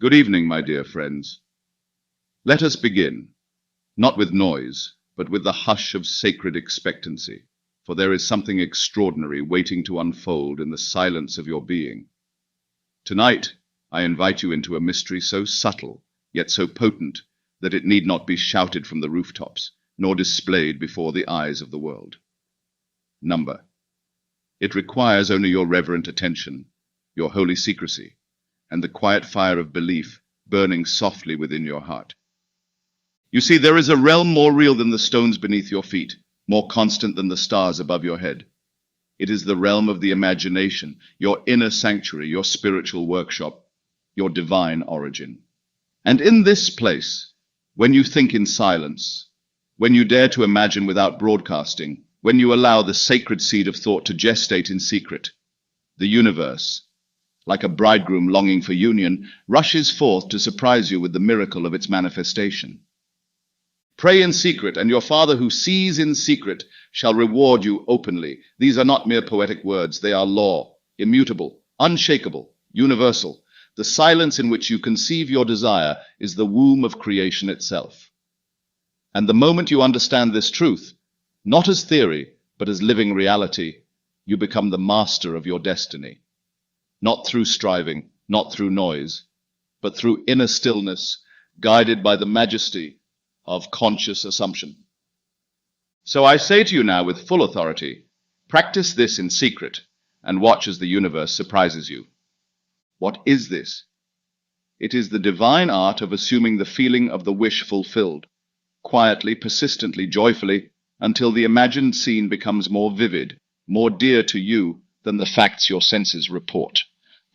Good evening, my dear friends. Let us begin, not with noise, but with the hush of sacred expectancy, for there is something extraordinary waiting to unfold in the silence of your being. Tonight, I invite you into a mystery so subtle, yet so potent, that it need not be shouted from the rooftops, nor displayed before the eyes of the world. Number. It requires only your reverent attention, your holy secrecy, and the quiet fire of belief burning softly within your heart. You see, there is a realm more real than the stones beneath your feet, more constant than the stars above your head. It is the realm of the imagination, your inner sanctuary, your spiritual workshop, your divine origin. And in this place, when you think in silence, when you dare to imagine without broadcasting, when you allow the sacred seed of thought to gestate in secret, the universe, like a bridegroom longing for union, rushes forth to surprise you with the miracle of its manifestation. Pray in secret, and your Father who sees in secret shall reward you openly. These are not mere poetic words, they are law, immutable, unshakable, universal. The silence in which you conceive your desire is the womb of creation itself. And the moment you understand this truth, not as theory, but as living reality, you become the master of your destiny. Not through striving, not through noise, but through inner stillness, guided by the majesty of conscious assumption. So I say to you now with full authority, practice this in secret, and watch as the universe surprises you. What is this? It is the divine art of assuming the feeling of the wish fulfilled, quietly, persistently, joyfully, until the imagined scene becomes more vivid, more dear to you than the facts your senses report.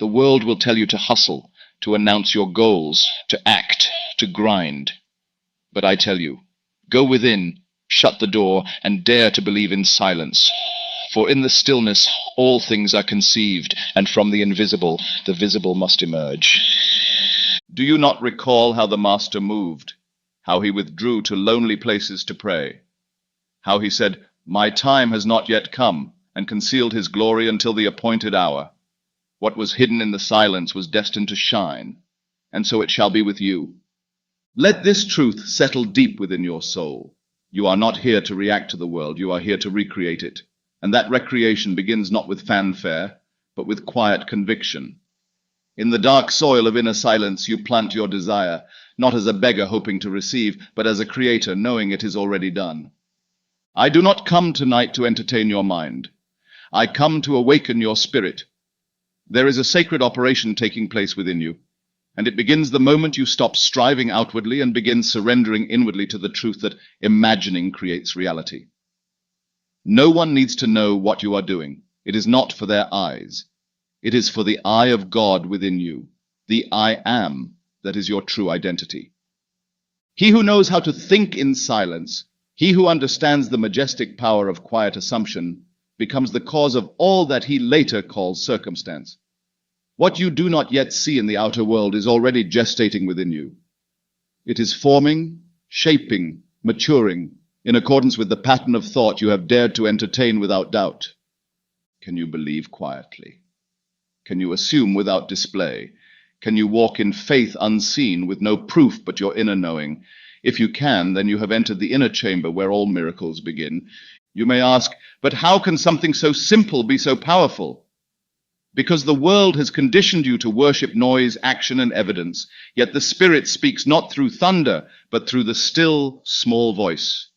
The world will tell you to hustle, to announce your goals, to act, to grind. But I tell you, go within, shut the door, and dare to believe in silence. For in the stillness all things are conceived, and from the invisible the visible must emerge. Do you not recall how the Master moved, how he withdrew to lonely places to pray, how he said, "My time has not yet come," and concealed his glory until the appointed hour? What was hidden in the silence was destined to shine, and so it shall be with you. Let this truth settle deep within your soul. You are not here to react to the world, you are here to recreate it. And that recreation begins not with fanfare, but with quiet conviction. In the dark soil of inner silence you plant your desire, not as a beggar hoping to receive, but as a creator knowing it is already done. I do not come tonight to entertain your mind. I come to awaken your spirit. There is a sacred operation taking place within you, and it begins the moment you stop striving outwardly and begin surrendering inwardly to the truth that imagining creates reality. No one needs to know what you are doing. It is not for their eyes. It is for the eye of God within you, the I am that is your true identity. He who knows how to think in silence, he who understands the majestic power of quiet assumption, becomes the cause of all that he later calls circumstance. What you do not yet see in the outer world is already gestating within you. It is forming, shaping, maturing, in accordance with the pattern of thought you have dared to entertain without doubt. Can you believe quietly? Can you assume without display? Can you walk in faith unseen with no proof but your inner knowing? If you can, then you have entered the inner chamber where all miracles begin. You may ask, but how can something so simple be so powerful? Because the world has conditioned you to worship noise, action, and evidence, yet the Spirit speaks not through thunder, but through the still, small voice.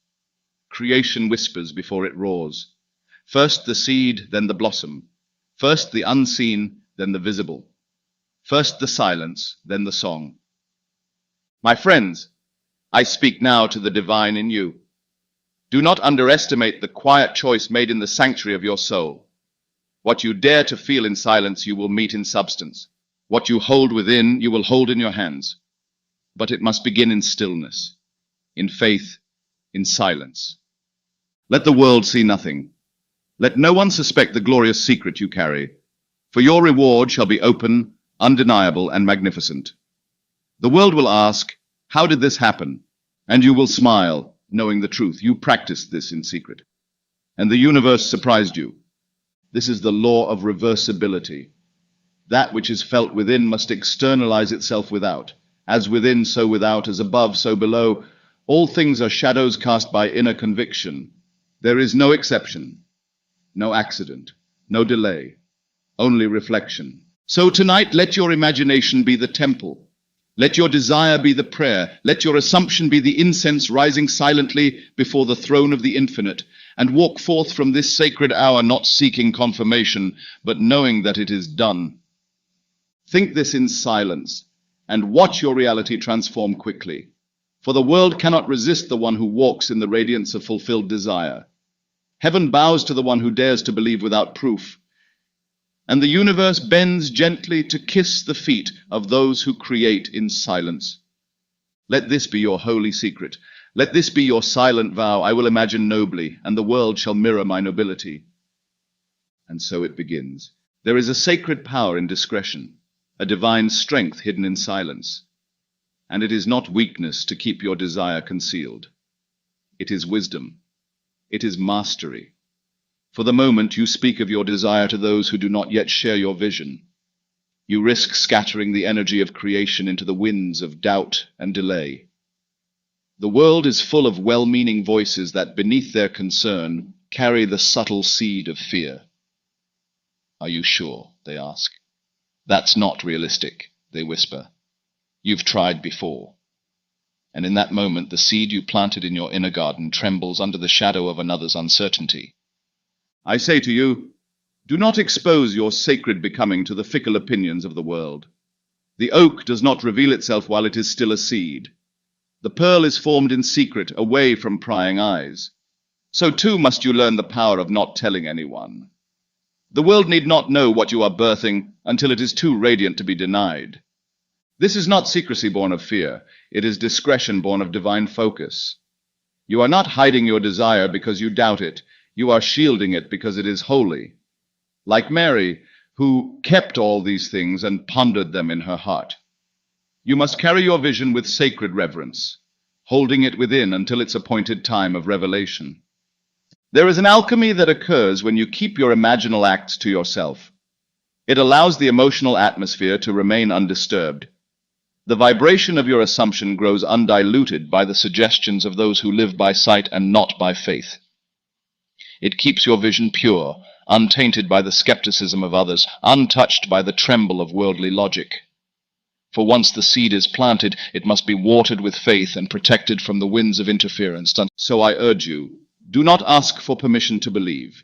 Creation whispers before it roars. First the seed, then the blossom. First the unseen, then the visible. First the silence, then the song. My friends, I speak now to the divine in you. Do not underestimate the quiet choice made in the sanctuary of your soul. What you dare to feel in silence, you will meet in substance. What you hold within, you will hold in your hands. But it must begin in stillness, in faith, in silence. Let the world see nothing. Let no one suspect the glorious secret you carry, for your reward shall be open, undeniable, and magnificent. The world will ask, how did this happen? And you will smile, knowing the truth. You practiced this in secret. And the universe surprised you. This is the law of reversibility. That which is felt within must externalize itself without. As within, so without, as above, so below. All things are shadows cast by inner conviction. There is no exception, no accident, no delay, only reflection. So tonight, let your imagination be the temple. Let your desire be the prayer. Let your assumption be the incense rising silently before the throne of the infinite, and walk forth from this sacred hour not seeking confirmation, but knowing that it is done. Think this in silence, and watch your reality transform quickly. For the world cannot resist the one who walks in the radiance of fulfilled desire. Heaven bows to the one who dares to believe without proof. And the universe bends gently to kiss the feet of those who create in silence. Let this be your holy secret. Let this be your silent vow. I will imagine nobly, and the world shall mirror my nobility. And so it begins. There is a sacred power in discretion, a divine strength hidden in silence. And it is not weakness to keep your desire concealed. It is wisdom. It is mastery. For the moment you speak of your desire to those who do not yet share your vision. You risk scattering the energy of creation into the winds of doubt and delay. The world is full of well-meaning voices that, beneath their concern, carry the subtle seed of fear. Are you sure? They ask. That's not realistic, they whisper. You've tried before. And in that moment, the seed you planted in your inner garden trembles under the shadow of another's uncertainty. I say to you, do not expose your sacred becoming to the fickle opinions of the world. The oak does not reveal itself while it is still a seed. The pearl is formed in secret, away from prying eyes. So too must you learn the power of not telling anyone. The world need not know what you are birthing until it is too radiant to be denied. This is not secrecy born of fear. It is discretion born of divine focus. You are not hiding your desire because you doubt it. You are shielding it because it is holy. Like Mary, who kept all these things and pondered them in her heart. You must carry your vision with sacred reverence, holding it within until its appointed time of revelation. There is an alchemy that occurs when you keep your imaginal acts to yourself. It allows the emotional atmosphere to remain undisturbed. The vibration of your assumption grows undiluted by the suggestions of those who live by sight and not by faith. It keeps your vision pure, untainted by the skepticism of others, untouched by the tremble of worldly logic. For once the seed is planted, it must be watered with faith and protected from the winds of interference. So I urge you, do not ask for permission to believe.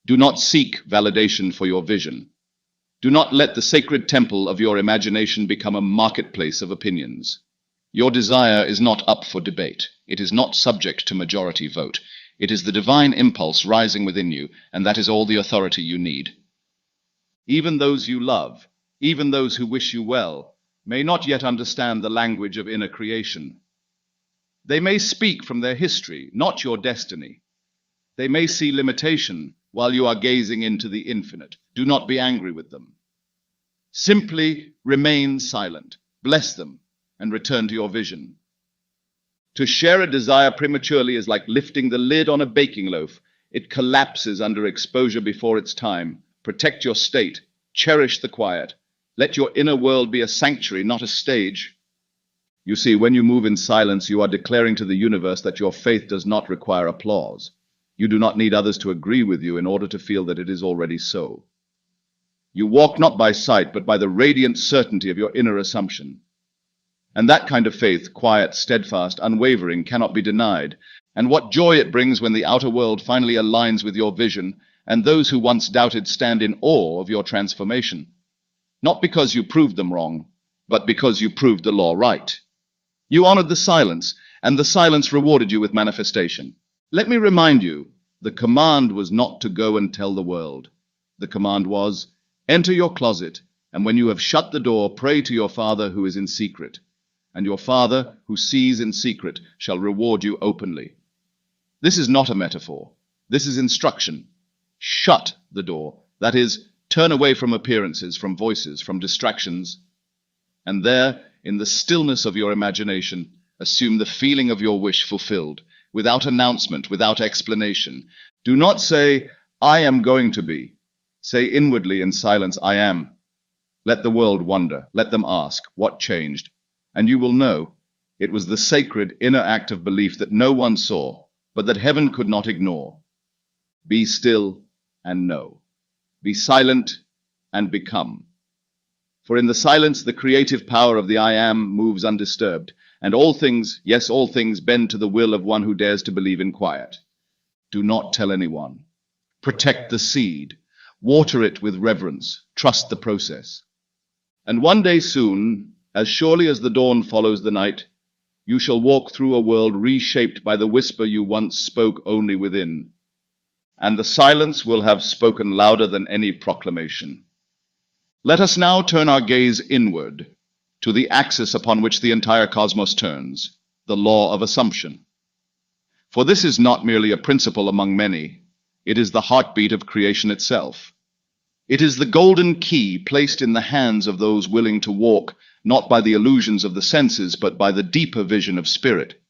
Do not seek validation for your vision. Do not let the sacred temple of your imagination become a marketplace of opinions. Your desire is not up for debate. It is not subject to majority vote. It is the divine impulse rising within you, and that is all the authority you need. Even those you love, even those who wish you well, may not yet understand the language of inner creation. They may speak from their history, not your destiny. They may see limitation while you are gazing into the infinite. Do not be angry with them. Simply remain silent, bless them, and return to your vision. To share a desire prematurely is like lifting the lid on a baking loaf. It collapses under exposure before its time. Protect your state. Cherish the quiet. Let your inner world be a sanctuary, not a stage. You see, when you move in silence, you are declaring to the universe that your faith does not require applause. You do not need others to agree with you in order to feel that it is already so. You walk not by sight, but by the radiant certainty of your inner assumption. And that kind of faith, quiet, steadfast, unwavering, cannot be denied. And what joy it brings when the outer world finally aligns with your vision, and those who once doubted stand in awe of your transformation. Not because you proved them wrong, but because you proved the law right. You honored the silence, and the silence rewarded you with manifestation. Let me remind you, the command was not to go and tell the world. The command was, enter your closet, and when you have shut the door, pray to your Father who is in secret. And your Father, who sees in secret, shall reward you openly. This is not a metaphor. This is instruction. Shut the door. That is, turn away from appearances, from voices, from distractions. And there, in the stillness of your imagination, assume the feeling of your wish fulfilled, without announcement, without explanation. Do not say, I am going to be. Say inwardly in silence, I am. Let the world wonder. Let them ask, what changed? And you will know it was the sacred inner act of belief that no one saw, but that heaven could not ignore. Be still and know. Be silent and become. For in the silence, the creative power of the I Am moves undisturbed, and all things, yes, all things, bend to the will of one who dares to believe in quiet. Do not tell anyone. Protect the seed. Water it with reverence. Trust the process. And one day soon, as surely as the dawn follows the night, you shall walk through a world reshaped by the whisper you once spoke only within. And the silence will have spoken louder than any proclamation. Let us now turn our gaze inward, to the axis upon which the entire cosmos turns, the law of assumption. For this is not merely a principle among many, it is the heartbeat of creation itself. It is the golden key placed in the hands of those willing to walk not by the illusions of the senses, but by the deeper vision of spirit.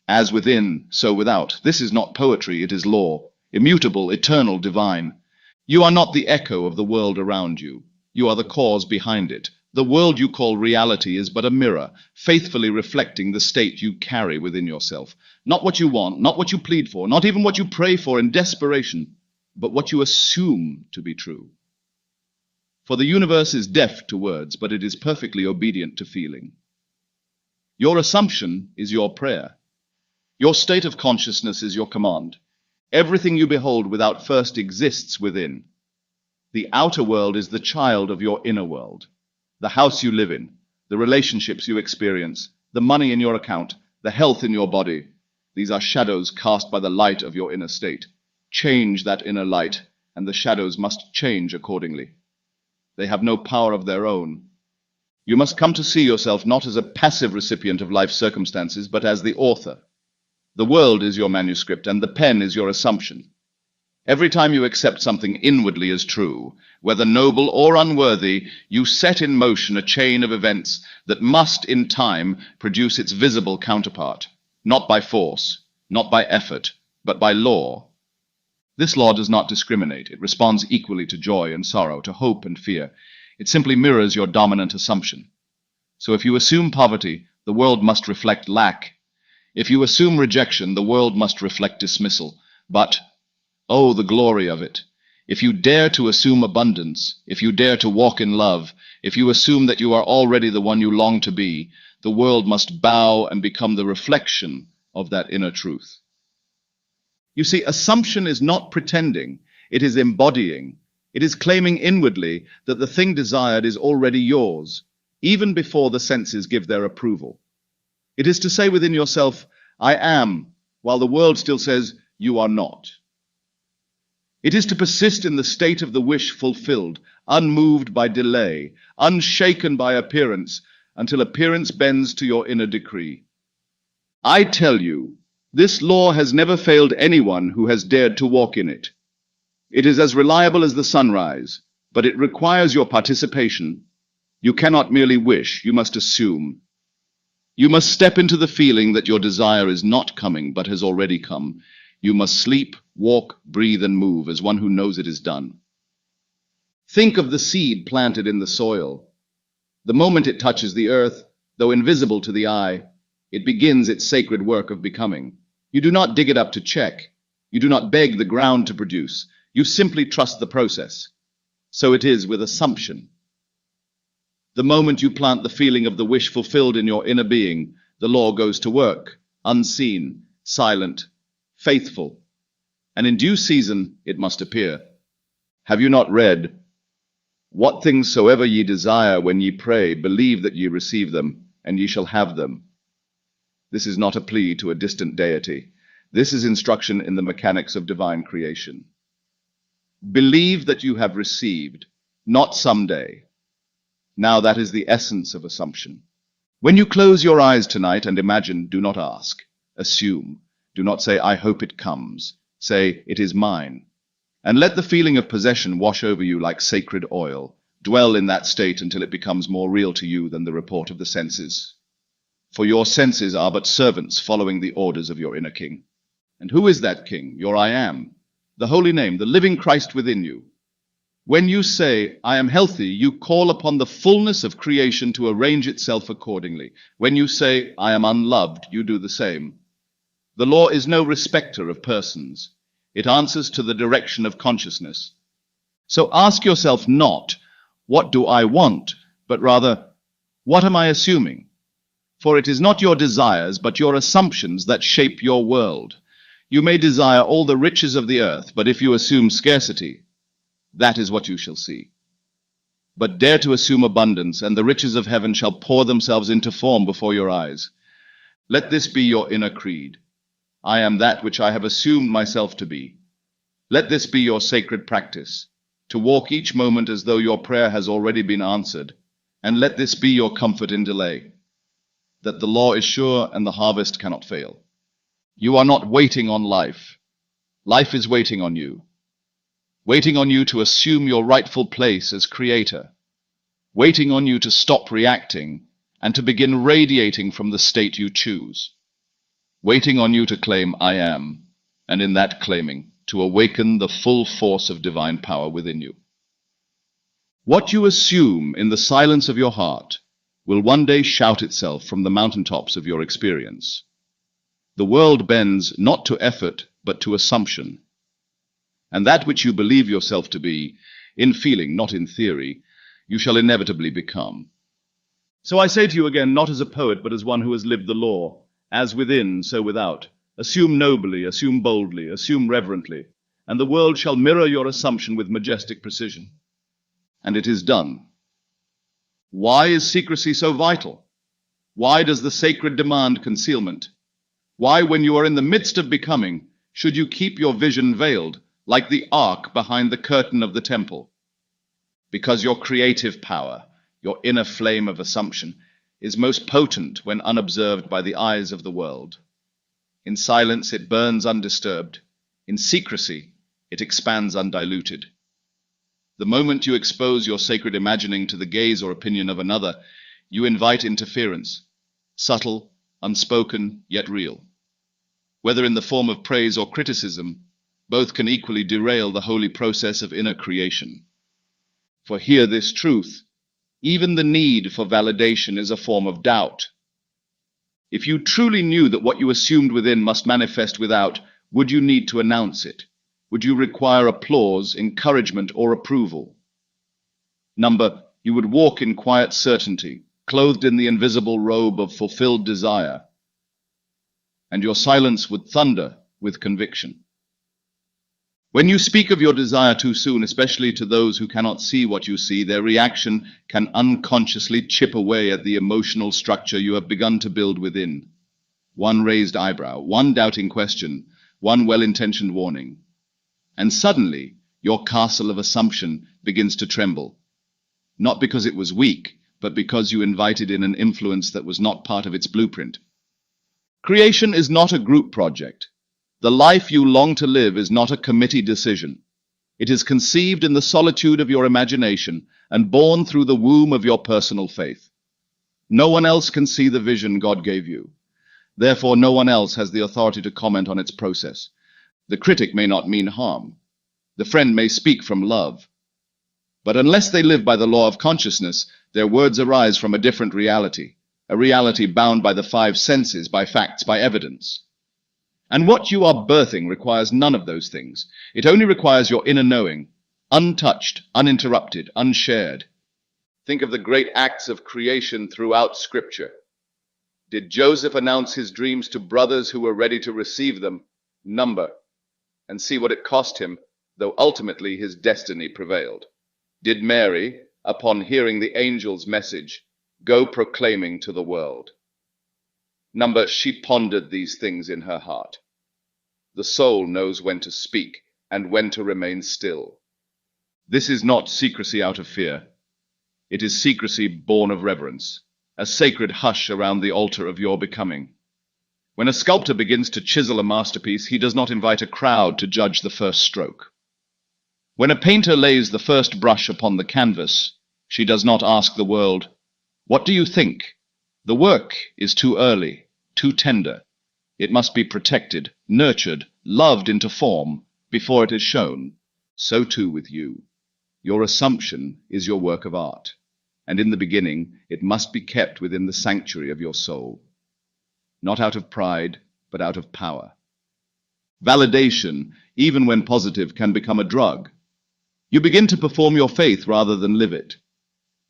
As within, so without. This is not poetry, it is law, immutable, eternal, divine. You are not the echo of the world around you. You are the cause behind it. The world you call reality is but a mirror, faithfully reflecting the state you carry within yourself. Not what you want, not what you plead for, not even what you pray for in desperation, but what you assume to be true. For the universe is deaf to words, but it is perfectly obedient to feeling. Your assumption is your prayer. Your state of consciousness is your command. Everything you behold without first exists within. The outer world is the child of your inner world. The house you live in, the relationships you experience, the money in your account, the health in your body, these are shadows cast by the light of your inner state. Change that inner light, and the shadows must change accordingly. They have no power of their own. You must come to see yourself not as a passive recipient of life's circumstances, but as the author. The world is your manuscript, and the pen is your assumption. Every time you accept something inwardly as true, whether noble or unworthy, you set in motion a chain of events that must, in time, produce its visible counterpart, not by force, not by effort, but by law. This law does not discriminate. It responds equally to joy and sorrow, to hope and fear. It simply mirrors your dominant assumption. So if you assume poverty, the world must reflect lack. If you assume rejection, the world must reflect dismissal. But, oh, the glory of it! If you dare to assume abundance, if you dare to walk in love, if you assume that you are already the one you long to be, the world must bow and become the reflection of that inner truth. You see, assumption is not pretending, it is embodying. It is claiming inwardly that the thing desired is already yours, even before the senses give their approval. It is to say within yourself, I am, while the world still says, you are not. It is to persist in the state of the wish fulfilled, unmoved by delay, unshaken by appearance, until appearance bends to your inner decree. I tell you, this law has never failed anyone who has dared to walk in it. It is as reliable as the sunrise, but it requires your participation. You cannot merely wish, you must assume. You must step into the feeling that your desire is not coming, but has already come. You must sleep, walk, breathe, and move as one who knows it is done. Think of the seed planted in the soil. The moment it touches the earth, though invisible to the eye, it begins its sacred work of becoming. You do not dig it up to check. You do not beg the ground to produce. You simply trust the process. So it is with assumption. The moment you plant the feeling of the wish fulfilled in your inner being, the law goes to work, unseen, silent, faithful, and in due season it must appear. Have you not read, what things soever ye desire when ye pray, believe that ye receive them, and ye shall have them? This is not a plea to a distant deity. This is instruction in the mechanics of divine creation. Believe that you have received, not someday. Now that is the essence of assumption. When you close your eyes tonight and imagine, do not ask. Assume. Do not say, I hope it comes. Say, it is mine. And let the feeling of possession wash over you like sacred oil. Dwell in that state until it becomes more real to you than the report of the senses. For your senses are but servants following the orders of your inner king. And who is that king? Your I am. The holy name, the living Christ within you. When you say, I am healthy, you call upon the fullness of creation to arrange itself accordingly. When you say, I am unloved, you do the same. The law is no respecter of persons. It answers to the direction of consciousness. So ask yourself not, what do I want, but rather, what am I assuming? For it is not your desires, but your assumptions that shape your world. You may desire all the riches of the earth, but if you assume scarcity, that is what you shall see. But dare to assume abundance, and the riches of heaven shall pour themselves into form before your eyes. Let this be your inner creed. I am that which I have assumed myself to be. Let this be your sacred practice, to walk each moment as though your prayer has already been answered, and let this be your comfort in delay, that the law is sure and the harvest cannot fail. You are not waiting on life. Life is waiting on you to assume your rightful place as creator, waiting on you to stop reacting and to begin radiating from the state you choose, waiting on you to claim I am, and in that claiming, to awaken the full force of divine power within you. What you assume in the silence of your heart will one day shout itself from the mountaintops of your experience. The world bends not to effort, but to assumption. And that which you believe yourself to be, in feeling, not in theory, you shall inevitably become. So I say to you again, not as a poet, but as one who has lived the law, as within, so without. Assume nobly, assume boldly, assume reverently, and the world shall mirror your assumption with majestic precision. And it is done. Why is secrecy so vital? Why does the sacred demand concealment? Why, when you are in the midst of becoming, should you keep your vision veiled, like the ark behind the curtain of the temple? Because your creative power, your inner flame of assumption, is most potent when unobserved by the eyes of the world. In silence it burns undisturbed. In secrecy it expands undiluted. The moment you expose your sacred imagining to the gaze or opinion of another, you invite interference, subtle, unspoken, yet real. Whether in the form of praise or criticism, both can equally derail the holy process of inner creation. For hear this truth, even the need for validation is a form of doubt. If you truly knew that what you assumed within must manifest without, would you need to announce it? Would you require applause, encouragement, or approval? Number, you would walk in quiet certainty, clothed in the invisible robe of fulfilled desire, and your silence would thunder with conviction. When you speak of your desire too soon, especially to those who cannot see what you see, their reaction can unconsciously chip away at the emotional structure you have begun to build within. One raised eyebrow, one doubting question, one well-intentioned warning. And suddenly, your castle of assumption begins to tremble. Not because it was weak, but because you invited in an influence that was not part of its blueprint. Creation is not a group project. The life you long to live is not a committee decision. It is conceived in the solitude of your imagination and born through the womb of your personal faith. No one else can see the vision God gave you. Therefore, no one else has the authority to comment on its process. The critic may not mean harm. The friend may speak from love. But unless they live by the law of consciousness, their words arise from a different reality, a reality bound by the five senses, by facts, by evidence. And what you are birthing requires none of those things. It only requires your inner knowing, untouched, uninterrupted, unshared. Think of the great acts of creation throughout Scripture. Did Joseph announce his dreams to brothers who were ready to receive them? Number. And see what it cost him, though ultimately his destiny prevailed. Did Mary, upon hearing the angel's message, go proclaiming to the world? Number, she pondered these things in her heart. The soul knows when to speak and when to remain still. This is not secrecy out of fear. It is secrecy born of reverence, a sacred hush around the altar of your becoming. When a sculptor begins to chisel a masterpiece, he does not invite a crowd to judge the first stroke. When a painter lays the first brush upon the canvas, she does not ask the world, "What do you think?" The work is too early, too tender. It must be protected, nurtured, loved into form before it is shown. So too with you. Your assumption is your work of art, and in the beginning it must be kept within the sanctuary of your soul, not out of pride, but out of power. Validation, even when positive, can become a drug. You begin to perform your faith rather than live it.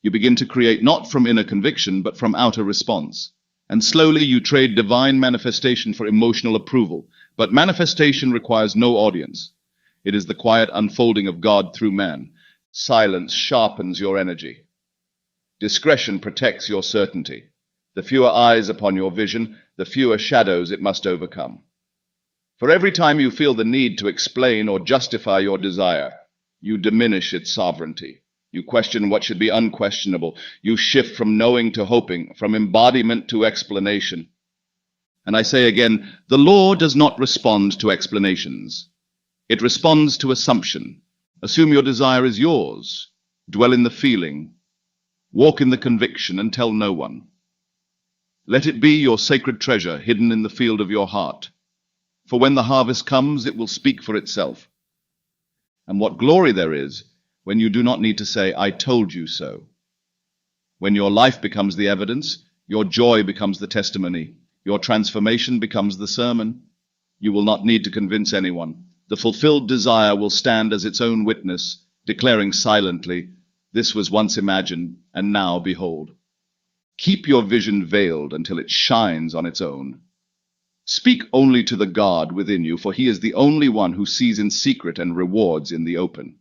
You begin to create not from inner conviction, but from outer response. And slowly you trade divine manifestation for emotional approval. But manifestation requires no audience. It is the quiet unfolding of God through man. Silence sharpens your energy. Discretion protects your certainty. The fewer eyes upon your vision, the fewer shadows it must overcome. For every time you feel the need to explain or justify your desire, you diminish its sovereignty. You question what should be unquestionable. You shift from knowing to hoping, from embodiment to explanation. And I say again, the law does not respond to explanations. It responds to assumption. Assume your desire is yours. Dwell in the feeling. Walk in the conviction and tell no one. Let it be your sacred treasure hidden in the field of your heart. For when the harvest comes, it will speak for itself. And what glory there is when you do not need to say, I told you so. When your life becomes the evidence, your joy becomes the testimony, your transformation becomes the sermon. You will not need to convince anyone. The fulfilled desire will stand as its own witness, declaring silently, this was once imagined, and now behold. Keep your vision veiled until it shines on its own. Speak only to the God within you, for he is the only one who sees in secret and rewards in the open.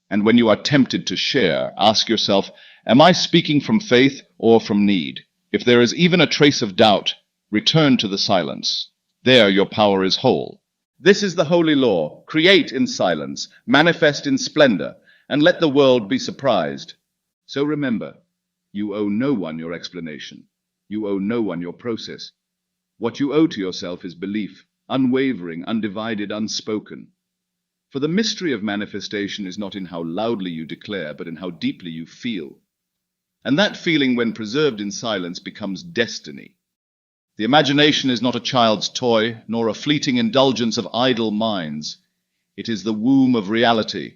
And when you are tempted to share, ask yourself, am I speaking from faith or from need? If there is even a trace of doubt, return to the silence. There your power is whole. This is the holy law. Create in silence, manifest in splendor, and let the world be surprised. So remember, you owe no one your explanation. You owe no one your process. What you owe to yourself is belief, unwavering, undivided, unspoken. For the mystery of manifestation is not in how loudly you declare, but in how deeply you feel. And that feeling, when preserved in silence, becomes destiny. The imagination is not a child's toy, nor a fleeting indulgence of idle minds. It is the womb of reality,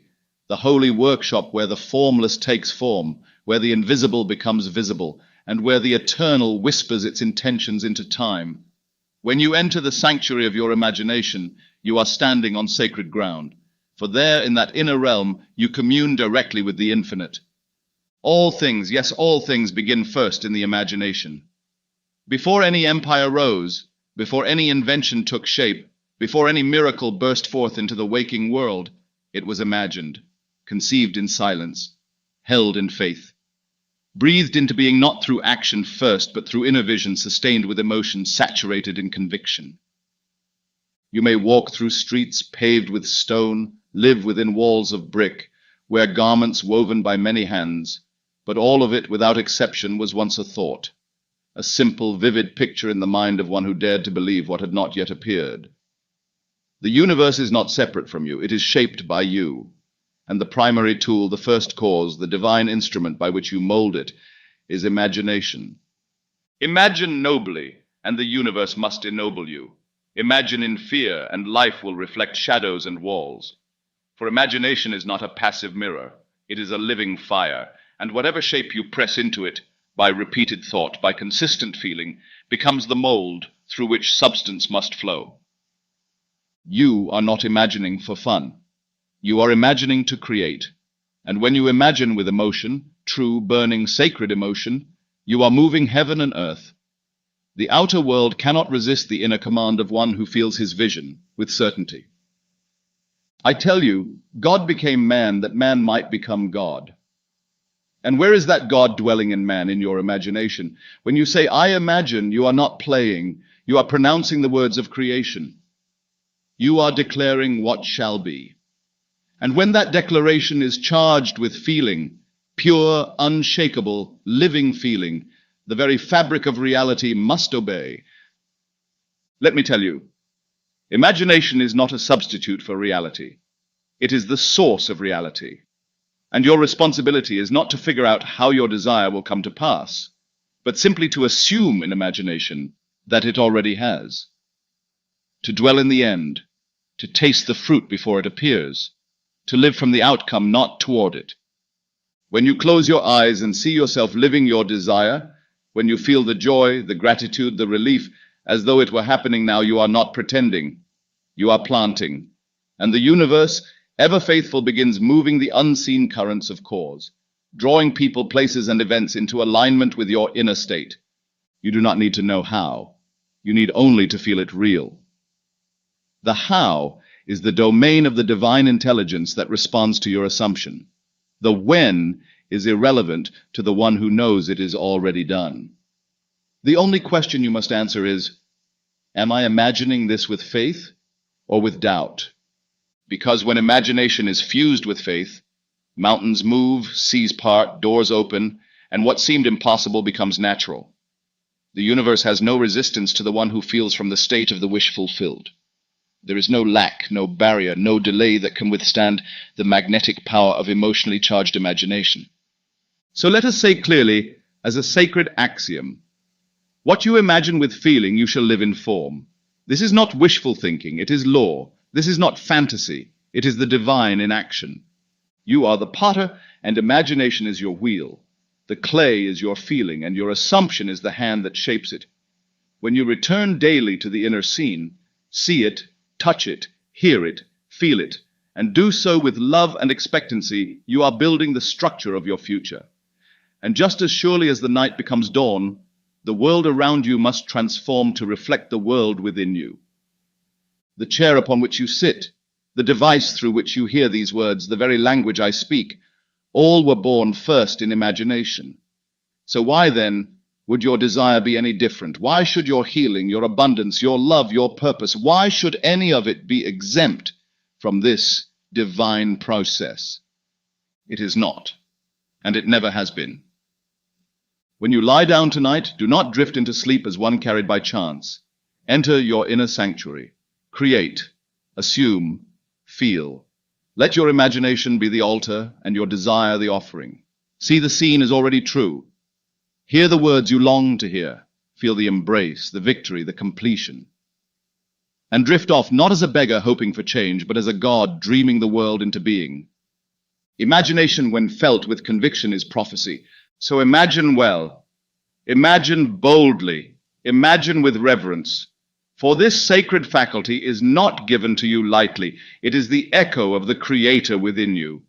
the holy workshop where the formless takes form, where the invisible becomes visible, and where the eternal whispers its intentions into time. When you enter the sanctuary of your imagination, you are standing on sacred ground. For there, in that inner realm, you commune directly with the infinite. All things, yes, all things begin first in the imagination. Before any empire rose, before any invention took shape, before any miracle burst forth into the waking world, it was imagined, conceived in silence, held in faith, breathed into being not through action first, but through inner vision sustained with emotion, saturated in conviction. You may walk through streets paved with stone, live within walls of brick, wear garments woven by many hands, but all of it, without exception, was once a thought, a simple, vivid picture in the mind of one who dared to believe what had not yet appeared. The universe is not separate from you, it is shaped by you, and the primary tool, the first cause, the divine instrument by which you mold it, is imagination. Imagine nobly, and the universe must ennoble you. Imagine in fear, and life will reflect shadows and walls. For imagination is not a passive mirror, it is a living fire, and whatever shape you press into it, by repeated thought, by consistent feeling, becomes the mold through which substance must flow. You are not imagining for fun. You are imagining to create. And when you imagine with emotion, true, burning, sacred emotion, you are moving heaven and earth. The outer world cannot resist the inner command of one who feels his vision with certainty. I tell you, God became man that man might become God. And where is that God dwelling in man, in your imagination? When you say, I imagine, you are not playing, you are pronouncing the words of creation. You are declaring what shall be. And when that declaration is charged with feeling, pure, unshakable, living feeling, the very fabric of reality must obey. Let me tell you, imagination is not a substitute for reality. It is the source of reality. And your responsibility is not to figure out how your desire will come to pass, but simply to assume in imagination that it already has. To dwell in the end, to taste the fruit before it appears, to live from the outcome, not toward it. When you close your eyes and see yourself living your desire, when you feel the joy, the gratitude, the relief, as though it were happening now, you are not pretending. You are planting. And the universe, ever faithful, begins moving the unseen currents of cause, drawing people, places, and events into alignment with your inner state. You do not need to know how. You need only to feel it real. The how is the domain of the divine intelligence that responds to your assumption. The when is irrelevant to the one who knows it is already done. The only question you must answer is, am I imagining this with faith or with doubt? Because when imagination is fused with faith, mountains move, seas part, doors open, and what seemed impossible becomes natural. The universe has no resistance to the one who feels from the state of the wish fulfilled. There is no lack, no barrier, no delay that can withstand the magnetic power of emotionally charged imagination. So let us say clearly, as a sacred axiom, what you imagine with feeling, you shall live in form. This is not wishful thinking, it is law. This is not fantasy, it is the divine in action. You are the potter, and imagination is your wheel. The clay is your feeling, and your assumption is the hand that shapes it. When you return daily to the inner scene, see it, touch it, hear it, feel it, and do so with love and expectancy, you are building the structure of your future. And just as surely as the night becomes dawn, the world around you must transform to reflect the world within you. The chair upon which you sit, the device through which you hear these words, the very language I speak, all were born first in imagination. So why then would your desire be any different? Why should your healing, your abundance, your love, your purpose, why should any of it be exempt from this divine process? It is not, and it never has been. When you lie down tonight, do not drift into sleep as one carried by chance. Enter your inner sanctuary. Create, assume, feel. Let your imagination be the altar and your desire the offering. See the scene is already true. Hear the words you long to hear. Feel the embrace, the victory, the completion. And drift off not as a beggar hoping for change, but as a god dreaming the world into being. Imagination, when felt with conviction, is prophecy. So imagine well. Imagine boldly. Imagine with reverence. For this sacred faculty is not given to you lightly. It is the echo of the Creator within you.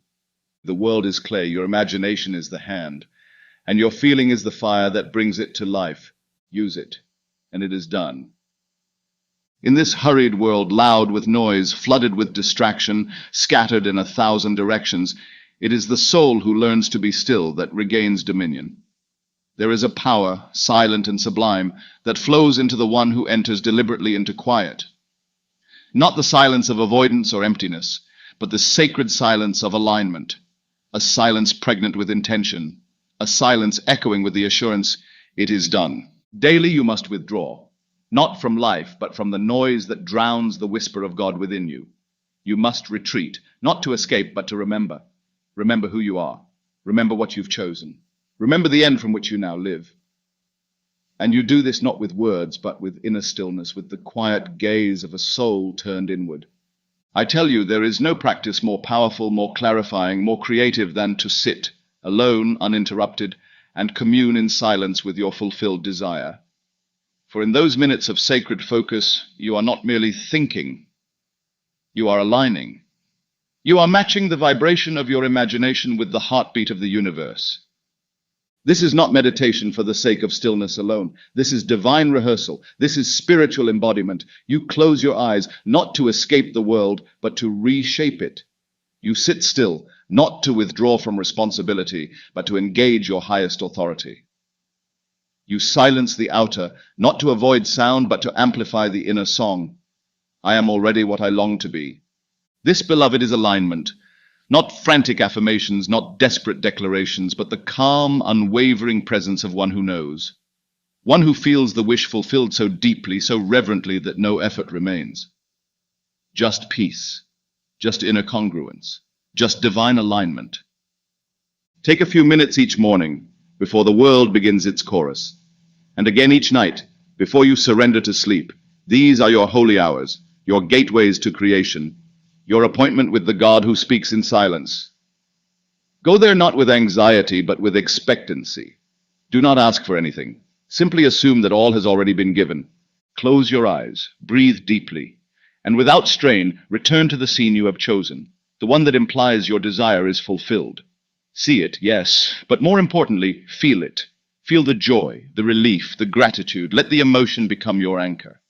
The world is clay, your imagination is the hand, and your feeling is the fire that brings it to life. Use it, and it is done. In this hurried world, loud with noise, flooded with distraction, scattered in 1,000 directions, it is the soul who learns to be still that regains dominion. There is a power, silent and sublime, that flows into the one who enters deliberately into quiet. Not the silence of avoidance or emptiness, but the sacred silence of alignment, a silence pregnant with intention, a silence echoing with the assurance, it is done. Daily you must withdraw, not from life, but from the noise that drowns the whisper of God within you. You must retreat, not to escape, but to remember. Remember who you are. Remember what you've chosen. Remember the end from which you now live. And you do this not with words, but with inner stillness, with the quiet gaze of a soul turned inward. I tell you, there is no practice more powerful, more clarifying, more creative than to sit, alone, uninterrupted, and commune in silence with your fulfilled desire. For in those minutes of sacred focus, you are not merely thinking, you are aligning. You are matching the vibration of your imagination with the heartbeat of the universe. This is not meditation for the sake of stillness alone. This is divine rehearsal. This is spiritual embodiment. You close your eyes, not to escape the world, but to reshape it. You sit still, not to withdraw from responsibility, but to engage your highest authority. You silence the outer, not to avoid sound, but to amplify the inner song. I am already what I long to be. This, beloved, is alignment. Not frantic affirmations, not desperate declarations, but the calm, unwavering presence of one who knows. One who feels the wish fulfilled so deeply, so reverently that no effort remains. Just peace, just inner congruence, just divine alignment. Take a few minutes each morning before the world begins its chorus, and again each night before you surrender to sleep. These are your holy hours, your gateways to creation. your appointment with the God who speaks in silence. Go there not with anxiety, but with expectancy. Do not ask for anything. Simply assume that all has already been given. Close your eyes, breathe deeply, and without strain, return to the scene you have chosen, the one that implies your desire is fulfilled. See it, yes, but more importantly, feel it. Feel the joy, the relief, the gratitude. Let the emotion become your anchor.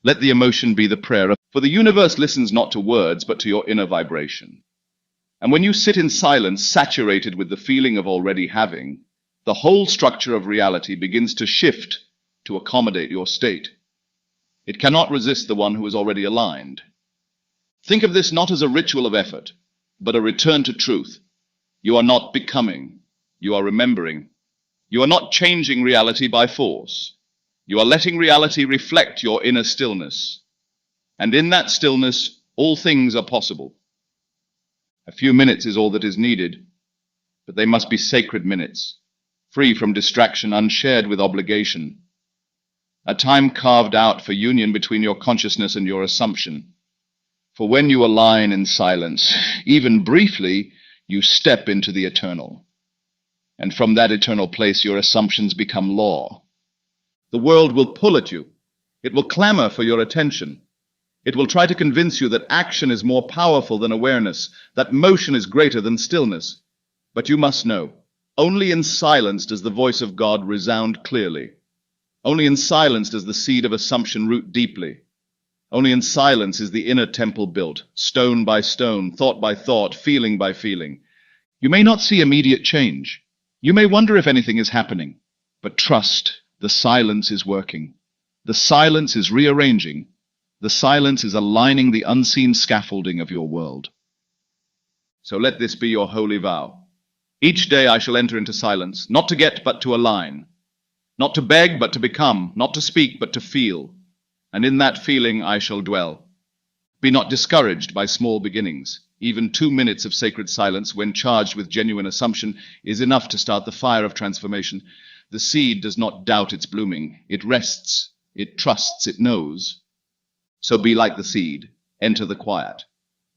Let the emotion be the prayer, for the universe listens not to words, but to your inner vibration. And when you sit in silence, saturated with the feeling of already having, the whole structure of reality begins to shift to accommodate your state. It cannot resist the one who is already aligned. Think of this not as a ritual of effort, but a return to truth. You are not becoming, you are remembering. You are not changing reality by force. You are letting reality reflect your inner stillness. And in that stillness, all things are possible. A few minutes is all that is needed, but they must be sacred minutes, free from distraction, unshared with obligation. A time carved out for union between your consciousness and your assumption. For when you align in silence, even briefly, you step into the eternal. And from that eternal place, your assumptions become law. The world will pull at you. It will clamor for your attention. It will try to convince you that action is more powerful than awareness, that motion is greater than stillness. But you must know, only in silence does the voice of God resound clearly. Only in silence does the seed of assumption root deeply. Only in silence is the inner temple built, stone by stone, thought by thought, feeling by feeling. You may not see immediate change. You may wonder if anything is happening. But trust, the silence is working. The silence is rearranging. The silence is aligning the unseen scaffolding of your world. So let this be your holy vow. Each day I shall enter into silence, not to get but to align. Not to beg but to become, not to speak but to feel. And in that feeling I shall dwell. Be not discouraged by small beginnings. Even 2 minutes of sacred silence, when charged with genuine assumption, is enough to start the fire of transformation. The seed does not doubt its blooming. It rests, it trusts, it knows. So be like the seed. Enter the quiet.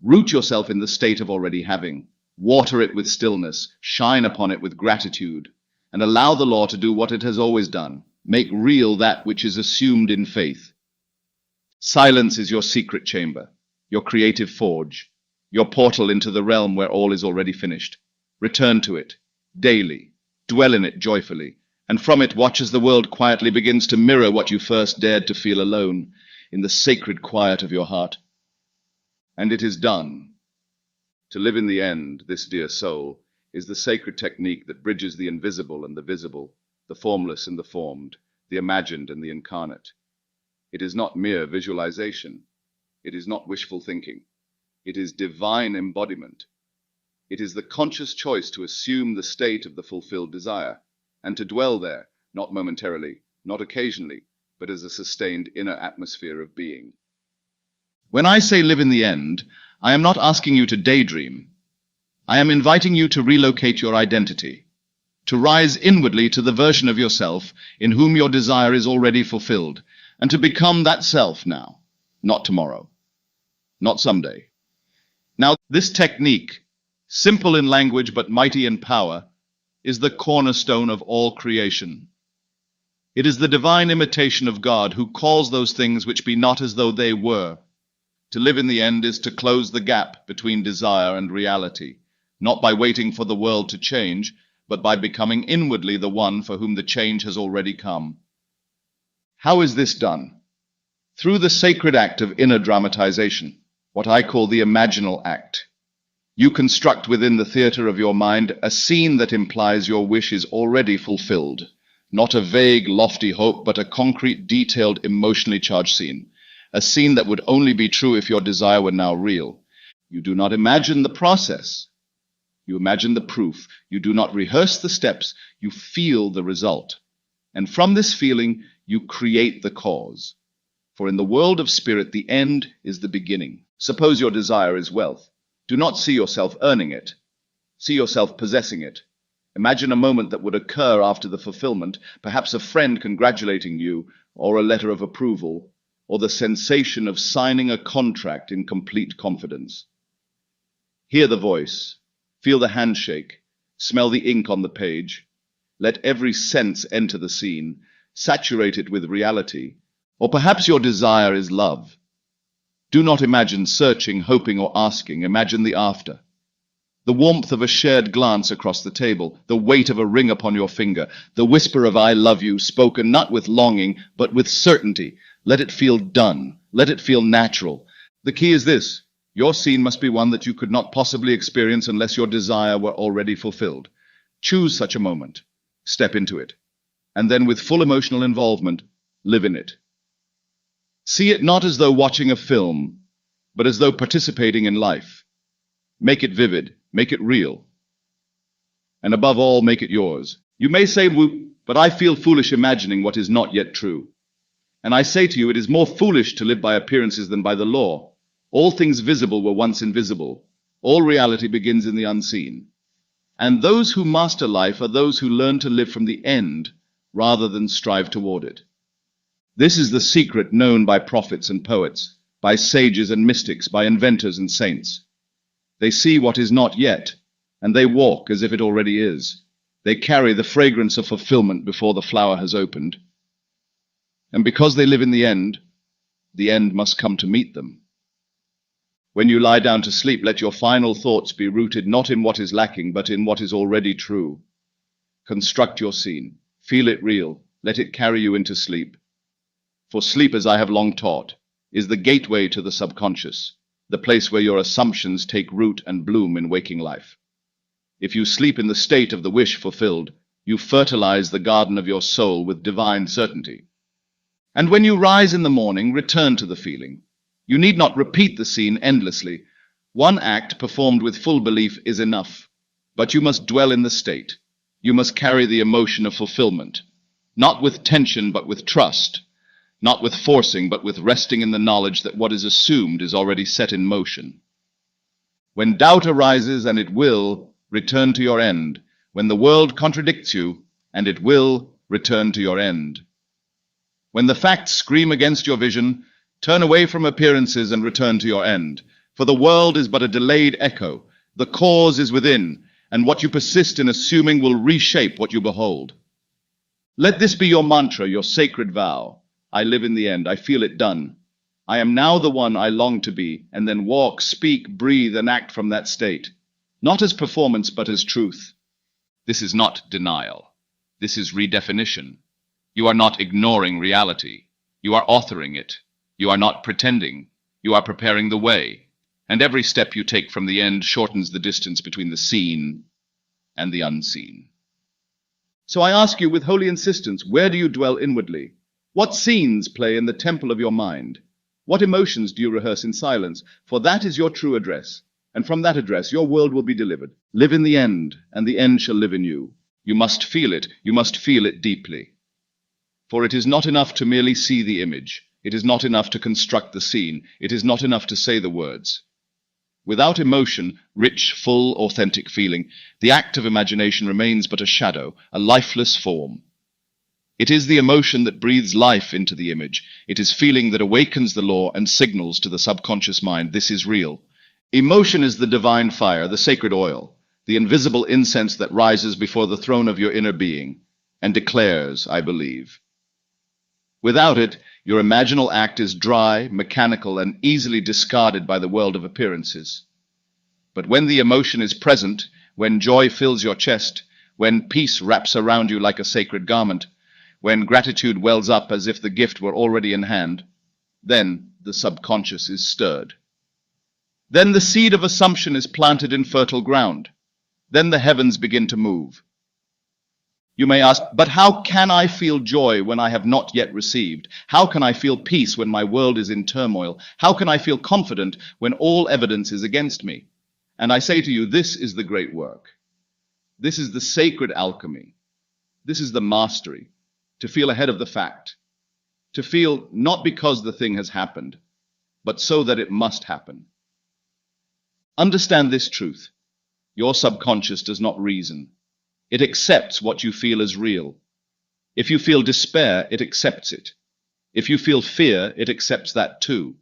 Root yourself in the state of already having. Water it with stillness. Shine upon it with gratitude. And allow the law to do what it has always done. Make real that which is assumed in faith. Silence is your secret chamber, your creative forge, your portal into the realm where all is already finished. Return to it, daily, dwell in it joyfully, and from it watch as the world quietly begins to mirror what you first dared to feel alone, in the sacred quiet of your heart. And it is done. To live in the end, this dear soul, is the sacred technique that bridges the invisible and the visible, the formless and the formed, the imagined and the incarnate. It is not mere visualization. It is not wishful thinking. It is divine embodiment. It is the conscious choice to assume the state of the fulfilled desire, and to dwell there, not momentarily, not occasionally, but as a sustained inner atmosphere of being. When I say live in the end, I am not asking you to daydream. I am inviting you to relocate your identity, to rise inwardly to the version of yourself in whom your desire is already fulfilled, and to become that self now, not tomorrow, not someday. Now, this technique, simple in language but mighty in power, is the cornerstone of all creation. It is the divine imitation of God who calls those things which be not as though they were. To live in the end is to close the gap between desire and reality, not by waiting for the world to change, but by becoming inwardly the one for whom the change has already come. How is this done? Through the sacred act of inner dramatization, what I call the imaginal act. You construct within the theater of your mind a scene that implies your wish is already fulfilled. Not a vague, lofty hope, but a concrete, detailed, emotionally charged scene. A scene that would only be true if your desire were now real. You do not imagine the process. You imagine the proof. You do not rehearse the steps. You feel the result. And from this feeling, you create the cause. For in the world of spirit, the end is the beginning. Suppose your desire is wealth. Do not see yourself earning it. See yourself possessing it. Imagine a moment that would occur after the fulfillment, perhaps a friend congratulating you, or a letter of approval, or the sensation of signing a contract in complete confidence. Hear the voice, feel the handshake, smell the ink on the page. Let every sense enter the scene, saturate it with reality. Or perhaps your desire is love. Do not imagine searching, hoping, or asking. Imagine the after. The warmth of a shared glance across the table, the weight of a ring upon your finger, the whisper of I love you, spoken not with longing, but with certainty. Let it feel done. Let it feel natural. The key is this: your scene must be one that you could not possibly experience unless your desire were already fulfilled. Choose such a moment. Step into it. And then with full emotional involvement, live in it. See it not as though watching a film, but as though participating in life. Make it vivid. Make it real. And above all, make it yours. You may say, but I feel foolish imagining what is not yet true. And I say to you, it is more foolish to live by appearances than by the law. All things visible were once invisible. All reality begins in the unseen. And those who master life are those who learn to live from the end rather than strive toward it. This is the secret known by prophets and poets, by sages and mystics, by inventors and saints. They see what is not yet, and they walk as if it already is. They carry the fragrance of fulfillment before the flower has opened. And because they live in the end must come to meet them. When you lie down to sleep, let your final thoughts be rooted not in what is lacking, but in what is already true. Construct your scene. Feel it real. Let it carry you into sleep. For sleep, as I have long taught, is the gateway to the subconscious, the place where your assumptions take root and bloom in waking life. If you sleep in the state of the wish fulfilled, you fertilize the garden of your soul with divine certainty. And when you rise in the morning, return to the feeling. You need not repeat the scene endlessly. One act performed with full belief is enough. But you must dwell in the state. You must carry the emotion of fulfillment, not with tension but with trust, not with forcing but with resting in the knowledge that what is assumed is already set in motion. When doubt arises, and it will, return to your end. When the world contradicts you, and it will, return to your end. When the facts scream against your vision, turn away from appearances and return to your end. For the world is but a delayed echo. The cause is within, and what you persist in assuming will reshape what you behold. Let this be your mantra, your sacred vow. I live in the end. I feel it done. I am now the one I long to be, and then walk, speak, breathe, and act from that state. Not as performance, but as truth. This is not denial. This is redefinition. You are not ignoring reality. You are authoring it. You are not pretending. You are preparing the way. And every step you take from the end shortens the distance between the seen and the unseen. So I ask you with holy insistence, where do you dwell inwardly? What scenes play in the temple of your mind? What emotions do you rehearse in silence? For that is your true address, and from that address your world will be delivered. Live in the end, and the end shall live in you. You must feel it. You must feel it deeply. For it is not enough to merely see the image. It is not enough to construct the scene. It is not enough to say the words. Without emotion, rich, full, authentic feeling, the act of imagination remains but a shadow, a lifeless form. It is the emotion that breathes life into the image. It is feeling that awakens the law and signals to the subconscious mind, this is real. Emotion is the divine fire, the sacred oil, the invisible incense that rises before the throne of your inner being and declares, I believe. Without it, your imaginal act is dry, mechanical, and easily discarded by the world of appearances. But when the emotion is present, when joy fills your chest, when peace wraps around you like a sacred garment, when gratitude wells up as if the gift were already in hand, then the subconscious is stirred. Then the seed of assumption is planted in fertile ground. Then the heavens begin to move. You may ask, but how can I feel joy when I have not yet received? How can I feel peace when my world is in turmoil? How can I feel confident when all evidence is against me? And I say to you, this is the great work. This is the sacred alchemy. This is the mastery. To feel ahead of the fact. To feel not because the thing has happened, but so that it must happen. Understand this truth. Your subconscious does not reason. It accepts what you feel as real. If you feel despair, it accepts it. If you feel fear, it accepts that too.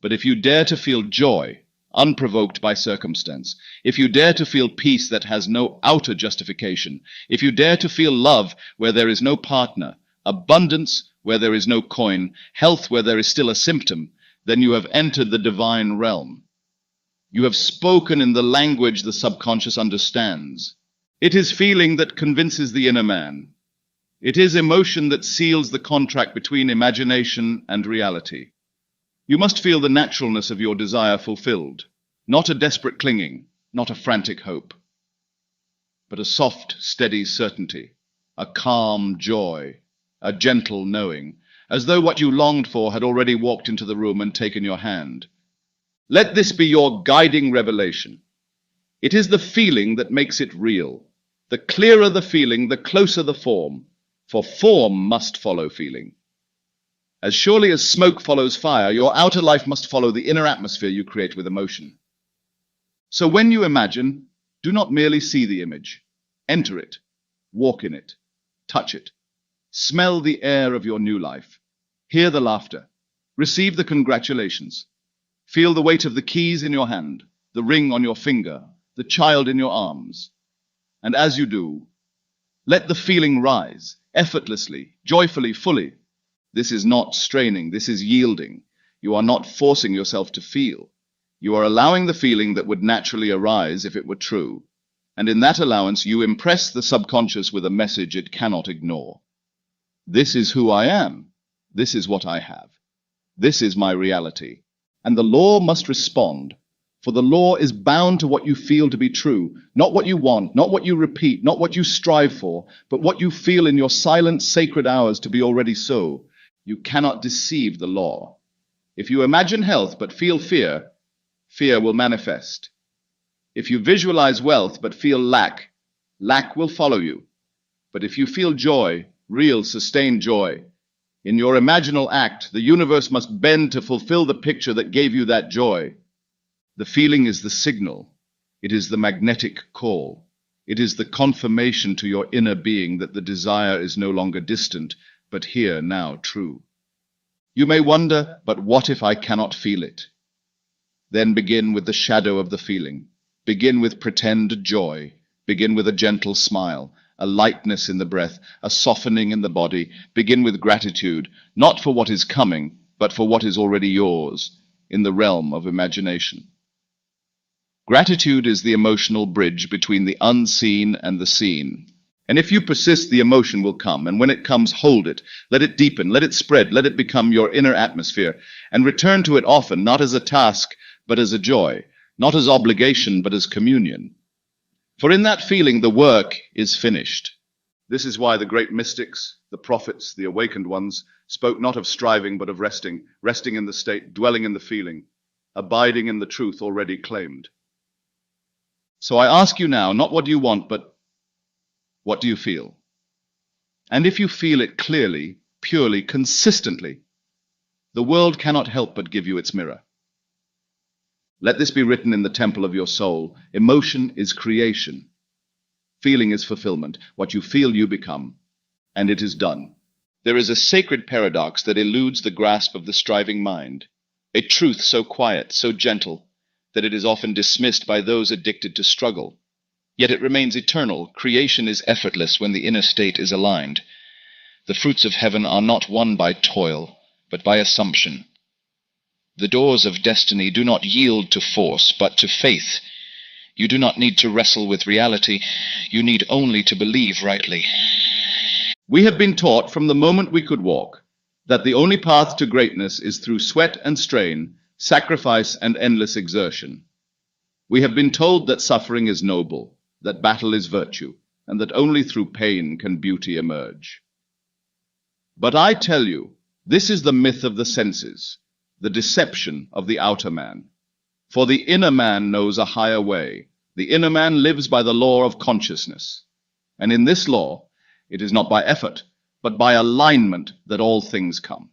But if you dare to feel joy, unprovoked by circumstance, if you dare to feel peace that has no outer justification, if you dare to feel love where there is no partner, abundance where there is no coin, health where there is still a symptom, then you have entered the divine realm. You have spoken in the language the subconscious understands. It is feeling that convinces the inner man. It is emotion that seals the contract between imagination and reality. You must feel the naturalness of your desire fulfilled, not a desperate clinging, not a frantic hope, but a soft, steady certainty, a calm joy, a gentle knowing, as though what you longed for had already walked into the room and taken your hand. Let this be your guiding revelation. It is the feeling that makes it real. The clearer the feeling, the closer the form, for form must follow feeling. As surely as smoke follows fire, your outer life must follow the inner atmosphere you create with emotion. So when you imagine, do not merely see the image. Enter it, walk in it, touch it. Smell the air of your new life. Hear the laughter. Receive the congratulations. Feel the weight of the keys in your hand, the ring on your finger, the child in your arms. And as you do, let the feeling rise, effortlessly, joyfully, fully. This is not straining, this is yielding. You are not forcing yourself to feel. You are allowing the feeling that would naturally arise if it were true. And in that allowance, you impress the subconscious with a message it cannot ignore. This is who I am. This is what I have. This is my reality. And the law must respond, for the law is bound to what you feel to be true, not what you want, not what you repeat, not what you strive for, but what you feel in your silent, sacred hours to be already so. You cannot deceive the law. If you imagine health but feel fear, fear will manifest. If you visualize wealth but feel lack, lack will follow you. But if you feel joy, real, sustained joy, in your imaginal act, the universe must bend to fulfill the picture that gave you that joy. The feeling is the signal. It is the magnetic call. It is the confirmation to your inner being that the desire is no longer distant, but here now true. You may wonder, but what if I cannot feel it? Then begin with the shadow of the feeling. Begin with pretend joy. Begin with a gentle smile, a lightness in the breath, a softening in the body. Begin with gratitude, not for what is coming, but for what is already yours, in the realm of imagination. Gratitude is the emotional bridge between the unseen and the seen. And if you persist, the emotion will come, and when it comes, hold it. Let it deepen, let it spread, let it become your inner atmosphere, and return to it often, not as a task, but as a joy, not as obligation, but as communion. For in that feeling, the work is finished. This is why the great mystics, the prophets, the awakened ones, spoke not of striving, but of resting, resting in the state, dwelling in the feeling, abiding in the truth already claimed. So I ask you now, not what do you want, but what do you feel? And if you feel it clearly, purely, consistently, the world cannot help but give you its mirror. Let this be written in the temple of your soul. Emotion is creation. Feeling is fulfillment. What you feel, you become. And it is done. There is a sacred paradox that eludes the grasp of the striving mind. A truth so quiet, so gentle, that it is often dismissed by those addicted to struggle. Yet it remains eternal. Creation is effortless when the inner state is aligned. The fruits of heaven are not won by toil, but by assumption. The doors of destiny do not yield to force, but to faith. You do not need to wrestle with reality. You need only to believe rightly. We have been taught from the moment we could walk that the only path to greatness is through sweat and strain, sacrifice and endless exertion. We have been told that suffering is noble, that battle is virtue, and that only through pain can beauty emerge. But I tell you, this is the myth of the senses, the deception of the outer man. For the inner man knows a higher way. The inner man lives by the law of consciousness. And in this law, it is not by effort, but by alignment that all things come.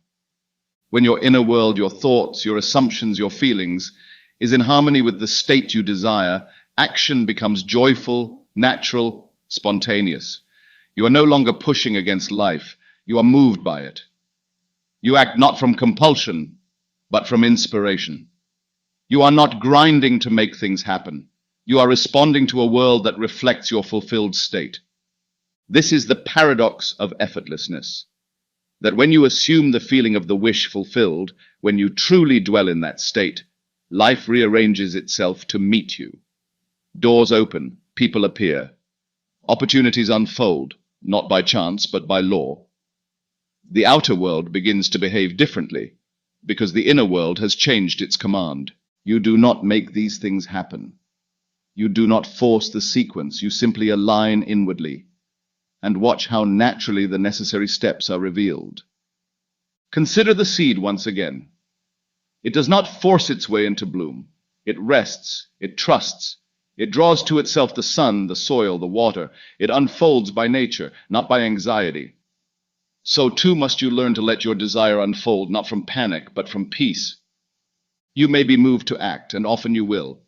When your inner world, your thoughts, your assumptions, your feelings, is in harmony with the state you desire, action becomes joyful, natural, spontaneous. You are no longer pushing against life. You are moved by it. You act not from compulsion, but from inspiration. You are not grinding to make things happen. You are responding to a world that reflects your fulfilled state. This is the paradox of effortlessness, that when you assume the feeling of the wish fulfilled, when you truly dwell in that state, life rearranges itself to meet you. Doors open, people appear, opportunities unfold, not by chance but by law. The outer world begins to behave differently, because the inner world has changed its command. You do not make these things happen. You do not force the sequence, you simply align inwardly, and watch how naturally the necessary steps are revealed. Consider the seed once again. It does not force its way into bloom. It rests, it trusts, it draws to itself the sun, the soil, the water. It unfolds by nature, not by anxiety. So too must you learn to let your desire unfold, not from panic, but from peace. You may be moved to act, and often you will,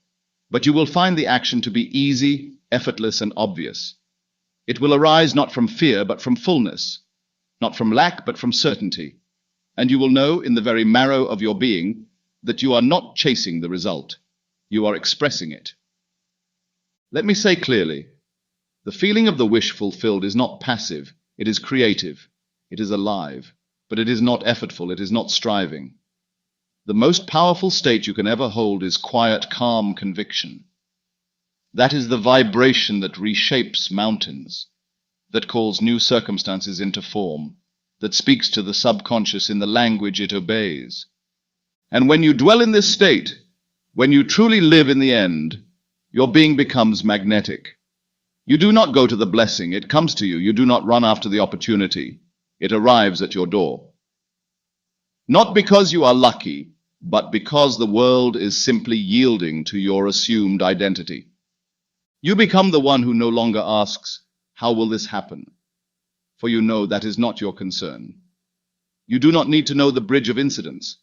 but you will find the action to be easy, effortless, and obvious. It will arise not from fear, but from fullness, not from lack, but from certainty. And you will know in the very marrow of your being that you are not chasing the result. You are expressing it. Let me say clearly, the feeling of the wish fulfilled is not passive, it is creative, it is alive, but it is not effortful, it is not striving. The most powerful state you can ever hold is quiet, calm conviction. That is the vibration that reshapes mountains, that calls new circumstances into form, that speaks to the subconscious in the language it obeys. And when you dwell in this state, when you truly live in the end, your being becomes magnetic. You do not go to the blessing, it comes to you. You do not run after the opportunity, it arrives at your door. Not because you are lucky, but because the world is simply yielding to your assumed identity. You become the one who no longer asks, "How will this happen?" For you know that is not your concern. You do not need to know the bridge of incidents.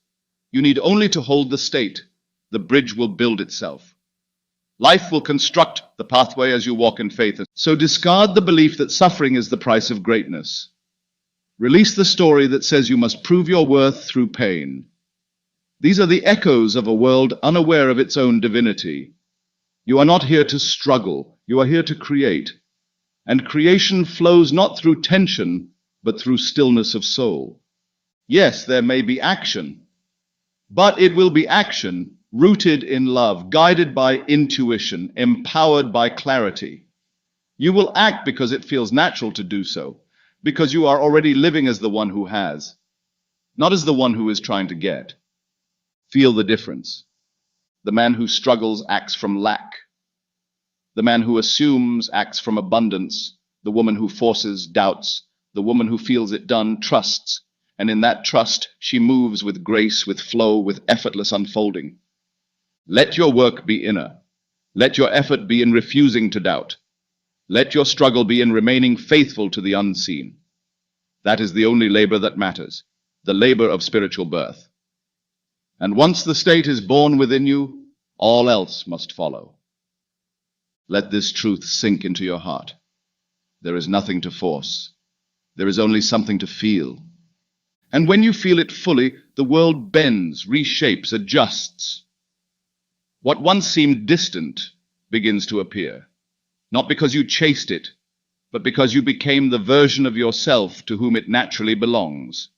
You need only to hold the state. The bridge will build itself. Life will construct the pathway as you walk in faith. So discard the belief that suffering is the price of greatness. Release the story that says you must prove your worth through pain. These are the echoes of a world unaware of its own divinity. You are not here to struggle, you are here to create. And creation flows not through tension, but through stillness of soul. Yes, there may be action, but it will be action rooted in love, guided by intuition, empowered by clarity. You will act because it feels natural to do so, because you are already living as the one who has, not as the one who is trying to get. Feel the difference. The man who struggles acts from lack. The man who assumes acts from abundance. The woman who forces doubts. The woman who feels it done trusts. And in that trust, she moves with grace, with flow, with effortless unfolding. Let your work be inner. Let your effort be in refusing to doubt. Let your struggle be in remaining faithful to the unseen. That is the only labor that matters, the labor of spiritual birth. And once the state is born within you, all else must follow. Let this truth sink into your heart. There is nothing to force. There is only something to feel. And when you feel it fully, the world bends, reshapes, adjusts. What once seemed distant begins to appear, not because you chased it, but because you became the version of yourself to whom it naturally belongs.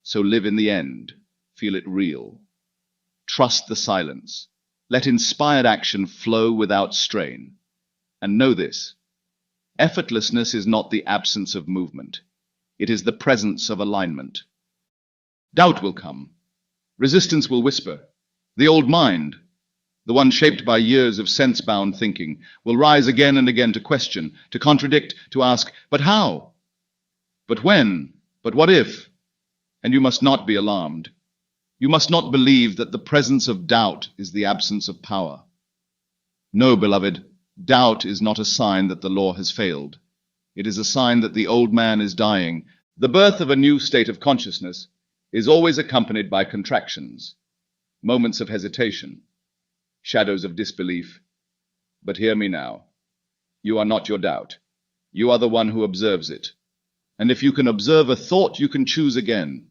So live in the end, feel it real. Trust the silence. Let inspired action flow without strain. And know this, effortlessness is not the absence of movement. It is the presence of alignment. Doubt will come. Resistance will whisper. The old mind, the one shaped by years of sense-bound thinking, will rise again and again to question, to contradict, to ask, but how? But when? But what if? And you must not be alarmed. You must not believe that the presence of doubt is the absence of power. No, beloved, doubt is not a sign that the law has failed. It is a sign that the old man is dying. The birth of a new state of consciousness is always accompanied by contractions, moments of hesitation, shadows of disbelief. But hear me now. You are not your doubt. You are the one who observes it. And if you can observe a thought, you can choose again.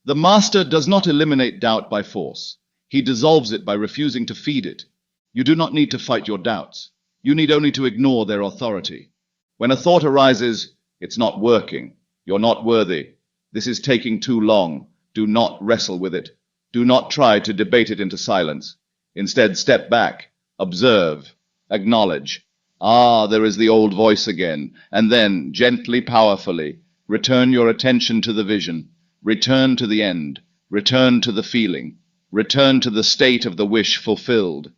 The master does not eliminate doubt by force. He dissolves it by refusing to feed it. You do not need to fight your doubts. You need only to ignore their authority. When a thought arises, it's not working. You're not worthy. This is taking too long. Do not wrestle with it. Do not try to debate it into silence. Instead, step back, observe, acknowledge. Ah, there is the old voice again. And then, gently, powerfully, return your attention to the vision. Return to the end. Return to the feeling. Return to the state of the wish fulfilled.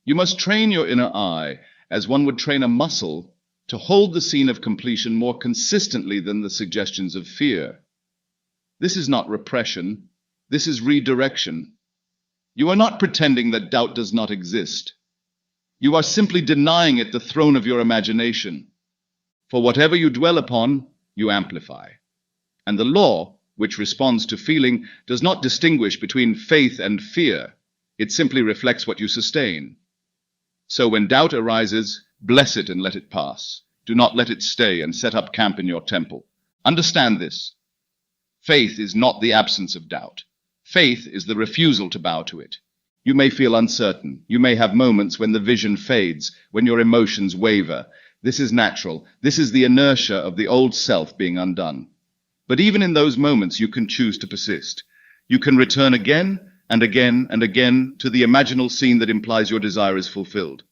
You must train your inner eye, as one would train a muscle, to hold the scene of completion more consistently than the suggestions of fear. This is not repression. This is redirection. You are not pretending that doubt does not exist. You are simply denying it the throne of your imagination. For whatever you dwell upon, you amplify. And the law, which responds to feeling, does not distinguish between faith and fear. It simply reflects what you sustain. So when doubt arises, bless it and let it pass. Do not let it stay and set up camp in your temple. Understand this. Faith is not the absence of doubt. Faith is the refusal to bow to it. You may feel uncertain. You may have moments when the vision fades, when your emotions waver. This is natural. This is the inertia of the old self being undone. But even in those moments, you can choose to persist. You can return again and again and again to the imaginal scene that implies your desire is fulfilled.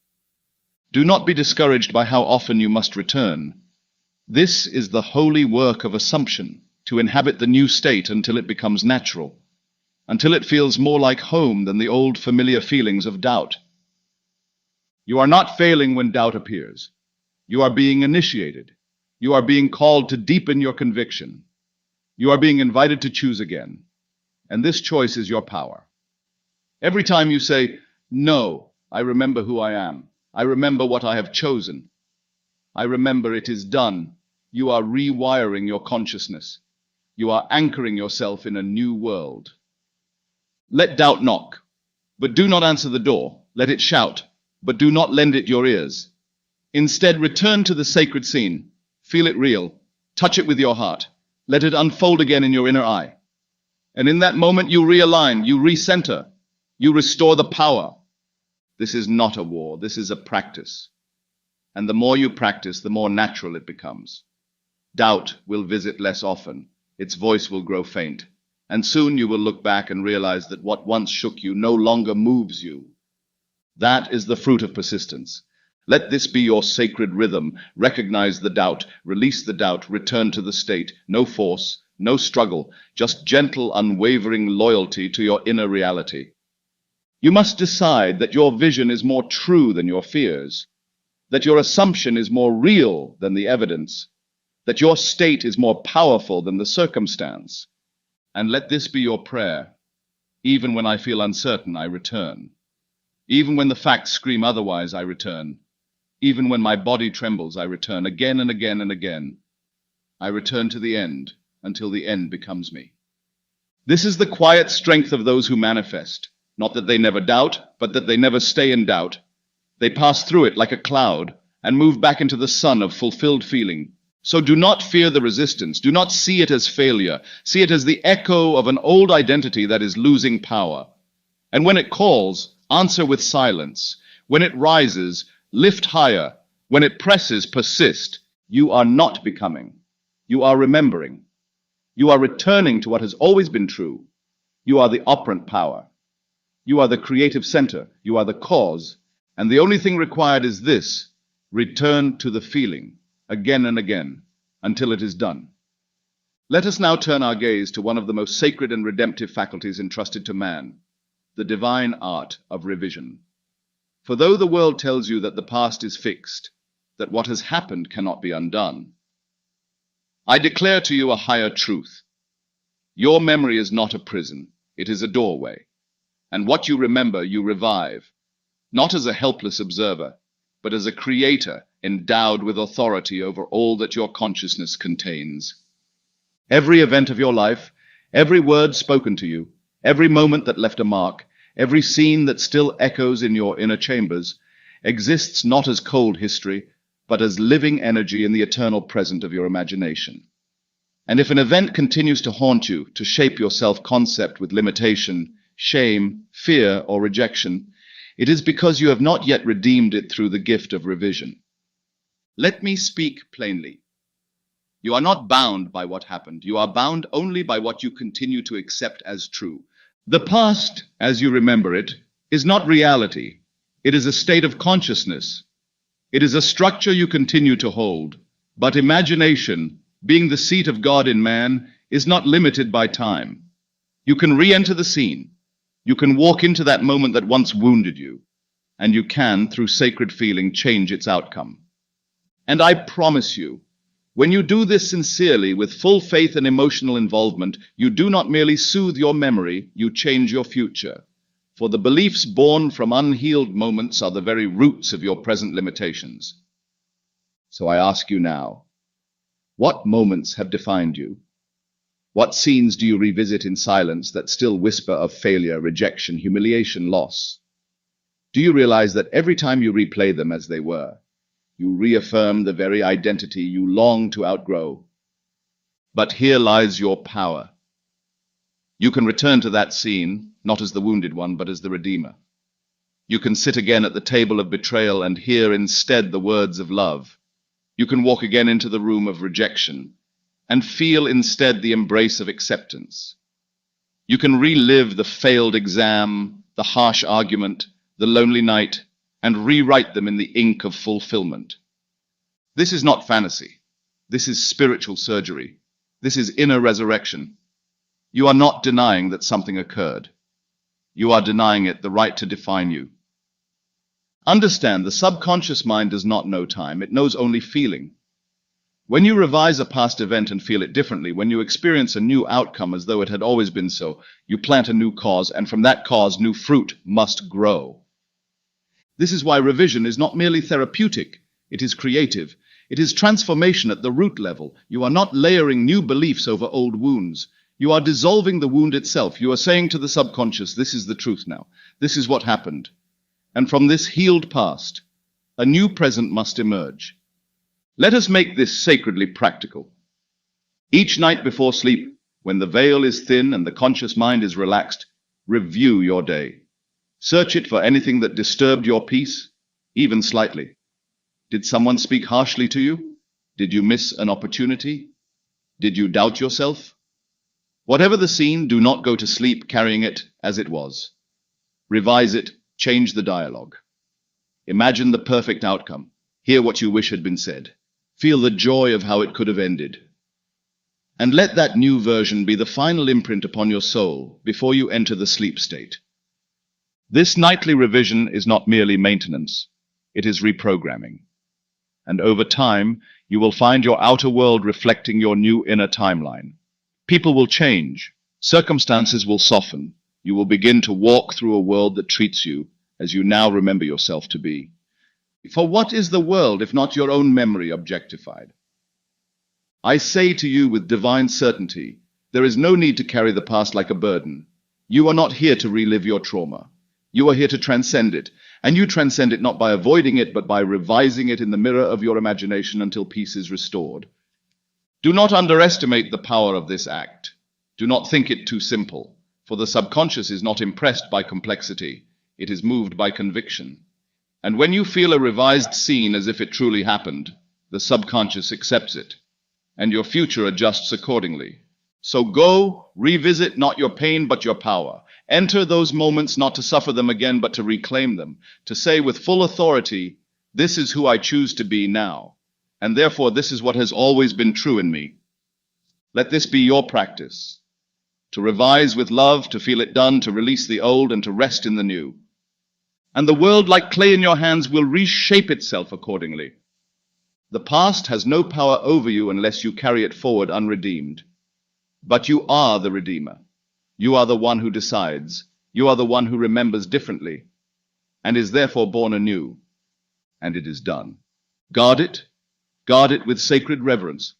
Do not be discouraged by how often you must return. This is the holy work of assumption, to inhabit the new state until it becomes natural, until it feels more like home than the old familiar feelings of doubt. You are not failing when doubt appears. You are being initiated. You are being called to deepen your conviction. You are being invited to choose again. And this choice is your power. Every time you say, "No, I remember who I am. I remember what I have chosen. I remember it is done," you are rewiring your consciousness. You are anchoring yourself in a new world. Let doubt knock, but do not answer the door. Let it shout, but do not lend it your ears. Instead, return to the sacred scene. Feel it real. Touch it with your heart. Let it unfold again in your inner eye. And in that moment, you realign, you recenter, you restore the power. This is not a war. This is a practice. And the more you practice, the more natural it becomes. Doubt will visit less often. Its voice will grow faint. And soon you will look back and realize that what once shook you no longer moves you. That is the fruit of persistence. Let this be your sacred rhythm. Recognize the doubt, release the doubt, return to the state. No force, no struggle, just gentle, unwavering loyalty to your inner reality. You must decide that your vision is more true than your fears, that your assumption is more real than the evidence, that your state is more powerful than the circumstance. And let this be your prayer. Even when I feel uncertain, I return. Even when the facts scream otherwise, I return. Even when my body trembles, I return again and again and again. I return to the end until the end becomes me. This is the quiet strength of those who manifest. Not that they never doubt, but that they never stay in doubt. They pass through it like a cloud and move back into the sun of fulfilled feeling. So do not fear the resistance. Do not see it as failure. See it as the echo of an old identity that is losing power. And when it calls, answer with silence. When it rises, lift higher. When it presses, persist. You are not becoming. You are remembering. You are returning to what has always been true. You are the operant power. You are the creative center. You are the cause. And the only thing required is this: return to the feeling, again and again, until it is done. Let us now turn our gaze to one of the most sacred and redemptive faculties entrusted to man, the divine art of revision. For though the world tells you that the past is fixed, that what has happened cannot be undone, I declare to you a higher truth. Your memory is not a prison, it is a doorway. And what you remember, you revive, not as a helpless observer, but as a creator endowed with authority over all that your consciousness contains. Every event of your life, every word spoken to you, every moment that left a mark, every scene that still echoes in your inner chambers, exists not as cold history, but as living energy in the eternal present of your imagination. And if an event continues to haunt you, to shape your self-concept with limitation, shame, fear, or rejection, it is because you have not yet redeemed it through the gift of revision. Let me speak plainly. You are not bound by what happened. You are bound only by what you continue to accept as true. The past, as you remember it, is not reality. It is a state of consciousness. It is a structure you continue to hold. But imagination, being the seat of God in man, is not limited by time. You can re-enter the scene. You can walk into that moment that once wounded you, and you can, through sacred feeling, change its outcome. And I promise you, when you do this sincerely, with full faith and emotional involvement, you do not merely soothe your memory, you change your future. For the beliefs born from unhealed moments are the very roots of your present limitations. So I ask you now, what moments have defined you? What scenes do you revisit in silence that still whisper of failure, rejection, humiliation, loss? Do you realize that every time you replay them as they were, you reaffirm the very identity you long to outgrow? But here lies your power. You can return to that scene, not as the wounded one, but as the redeemer. You can sit again at the table of betrayal and hear instead the words of love. You can walk again into the room of rejection and feel instead the embrace of acceptance. You can relive the failed exam, the harsh argument, the lonely night, and rewrite them in the ink of fulfillment. This is not fantasy. This is spiritual surgery. This is inner resurrection. You are not denying that something occurred. You are denying it the right to define you. Understand, the subconscious mind does not know time. It knows only feeling. When you revise a past event and feel it differently, when you experience a new outcome as though it had always been so, you plant a new cause, and from that cause, new fruit must grow. This is why revision is not merely therapeutic, it is creative. It is transformation at the root level. You are not layering new beliefs over old wounds. You are dissolving the wound itself. You are saying to the subconscious, this is the truth now. This is what happened. And from this healed past, a new present must emerge. Let us make this sacredly practical. Each night before sleep, when the veil is thin and the conscious mind is relaxed, review your day. Search it for anything that disturbed your peace, even slightly. Did someone speak harshly to you? Did you miss an opportunity? Did you doubt yourself? Whatever the scene, do not go to sleep carrying it as it was. Revise it, change the dialogue. Imagine the perfect outcome. Hear what you wish had been said. Feel the joy of how it could have ended. And let that new version be the final imprint upon your soul before you enter the sleep state. This nightly revision is not merely maintenance, it is reprogramming. And over time, you will find your outer world reflecting your new inner timeline. People will change, circumstances will soften, you will begin to walk through a world that treats you as you now remember yourself to be. For what is the world if not your own memory objectified? I say to you with divine certainty, there is no need to carry the past like a burden. You are not here to relive your trauma. You are here to transcend it, and you transcend it not by avoiding it, but by revising it in the mirror of your imagination until peace is restored. Do not underestimate the power of this act. Do not think it too simple, for the subconscious is not impressed by complexity. It is moved by conviction. And when you feel a revised scene as if it truly happened, the subconscious accepts it, and your future adjusts accordingly. So go, revisit not your pain but your power. Enter those moments not to suffer them again but to reclaim them, to say with full authority, this is who I choose to be now, and therefore this is what has always been true in me. Let this be your practice, to revise with love, to feel it done, to release the old and to rest in the new. And the world, like clay in your hands, will reshape itself accordingly. The past has no power over you unless you carry it forward unredeemed. But you are the Redeemer. You are the one who decides. You are the one who remembers differently, and is therefore born anew. And it is done. Guard it with sacred reverence.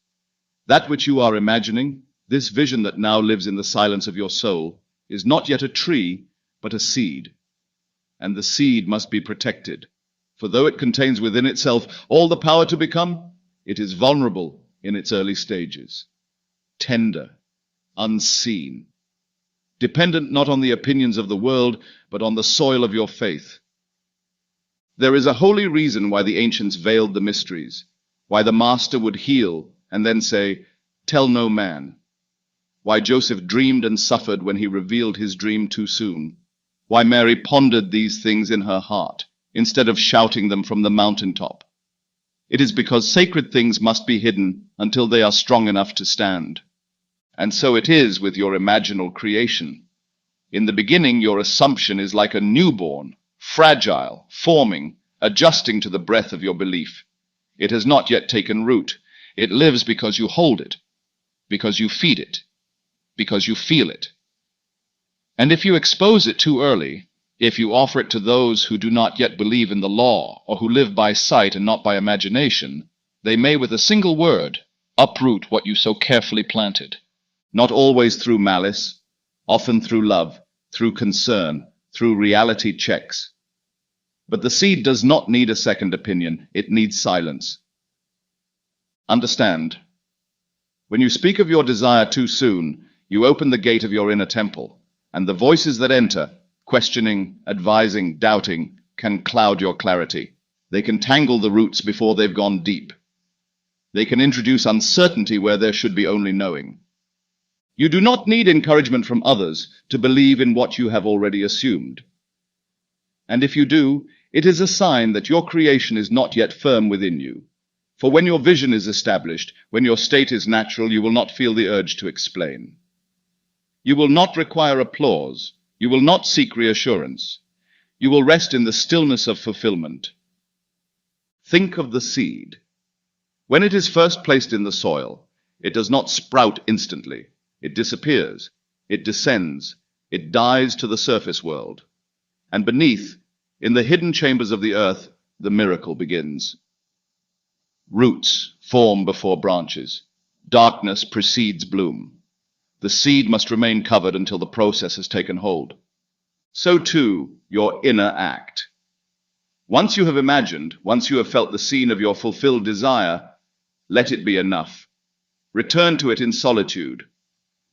That which you are imagining, this vision that now lives in the silence of your soul, is not yet a tree, but a seed. And the seed must be protected. For though it contains within itself all the power to become, it is vulnerable in its early stages. Tender, unseen. dependent not on the opinions of the world, but on the soil of your faith. There is a holy reason why the ancients veiled the mysteries, why the Master would heal and then say, "Tell no man," why Joseph dreamed and suffered when he revealed his dream too soon, why Mary pondered these things in her heart, instead of shouting them from the mountaintop. It is because sacred things must be hidden until they are strong enough to stand. And so it is with your imaginal creation. In the beginning, your assumption is like a newborn, fragile, forming, adjusting to the breath of your belief. It has not yet taken root. It lives because you hold it, because you feed it, because you feel it. And if you expose it too early, if you offer it to those who do not yet believe in the law, or who live by sight and not by imagination, they may with a single word uproot what you so carefully planted. Not always through malice, often through love, through concern, through reality checks. But the seed does not need a second opinion, it needs silence. Understand, when you speak of your desire too soon, you open the gate of your inner temple, and the voices that enter, questioning, advising, doubting, can cloud your clarity. They can tangle the roots before they've gone deep. They can introduce uncertainty where there should be only knowing. You do not need encouragement from others to believe in what you have already assumed. And if you do, it is a sign that your creation is not yet firm within you. For when your vision is established, when your state is natural, you will not feel the urge to explain. You will not require applause. You will not seek reassurance. You will rest in the stillness of fulfillment. Think of the seed. When it is first placed in the soil, it does not sprout instantly. It disappears. It descends. It dies to the surface world. And beneath, in the hidden chambers of the earth, the miracle begins. Roots form before branches. Darkness precedes bloom. The seed must remain covered until the process has taken hold. So too, your inner act. Once you have imagined, once you have felt the scene of your fulfilled desire, let it be enough. Return to it in solitude.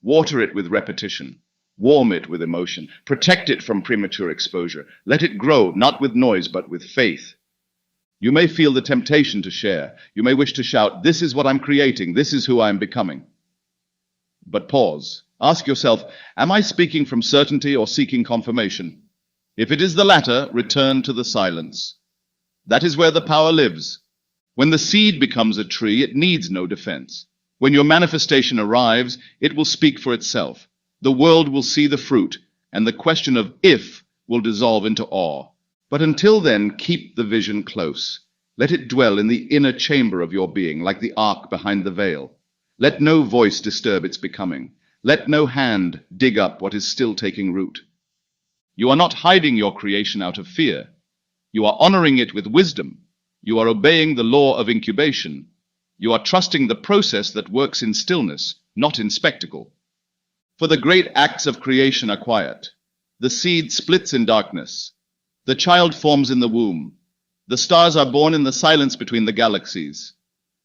Water it with repetition. Warm it with emotion. Protect it from premature exposure. Let it grow, not with noise, but with faith. You may feel the temptation to share. You may wish to shout, "This is what I'm creating. This is who I am becoming." But pause. Ask yourself, am I speaking from certainty or seeking confirmation? If it is the latter, return to the silence. That is where the power lives. When the seed becomes a tree, it needs no defense. When your manifestation arrives, it will speak for itself. The world will see the fruit, and the question of if will dissolve into awe. But until then, keep the vision close. Let it dwell in the inner chamber of your being, like the ark behind the veil. Let no voice disturb its becoming. Let no hand dig up what is still taking root. You are not hiding your creation out of fear. You are honoring it with wisdom. You are obeying the law of incubation. You are trusting the process that works in stillness, not in spectacle. For the great acts of creation are quiet. The seed splits in darkness. The child forms in the womb. The stars are born in the silence between the galaxies.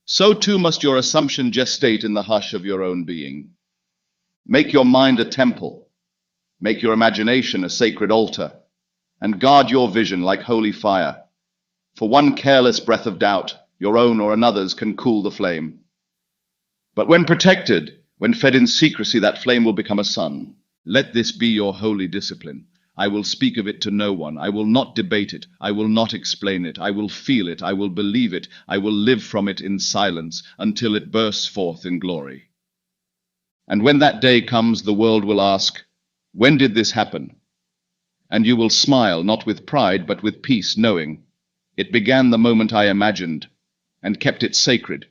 So too must your assumption gestate in the hush of your own being. Make your mind a temple. Make your imagination a sacred altar. And guard your vision like holy fire. For one careless breath of doubt, your own or another's, can cool the flame. But when protected, when fed in secrecy, that flame will become a sun. Let this be your holy discipline. I will speak of it to no one. I will not debate it. I will not explain it. I will feel it. I will believe it. I will live from it in silence until it bursts forth in glory. And when that day comes, the world will ask, "When did this happen?" And you will smile, not with pride, but with peace, knowing, it began the moment I imagined, and kept it sacred.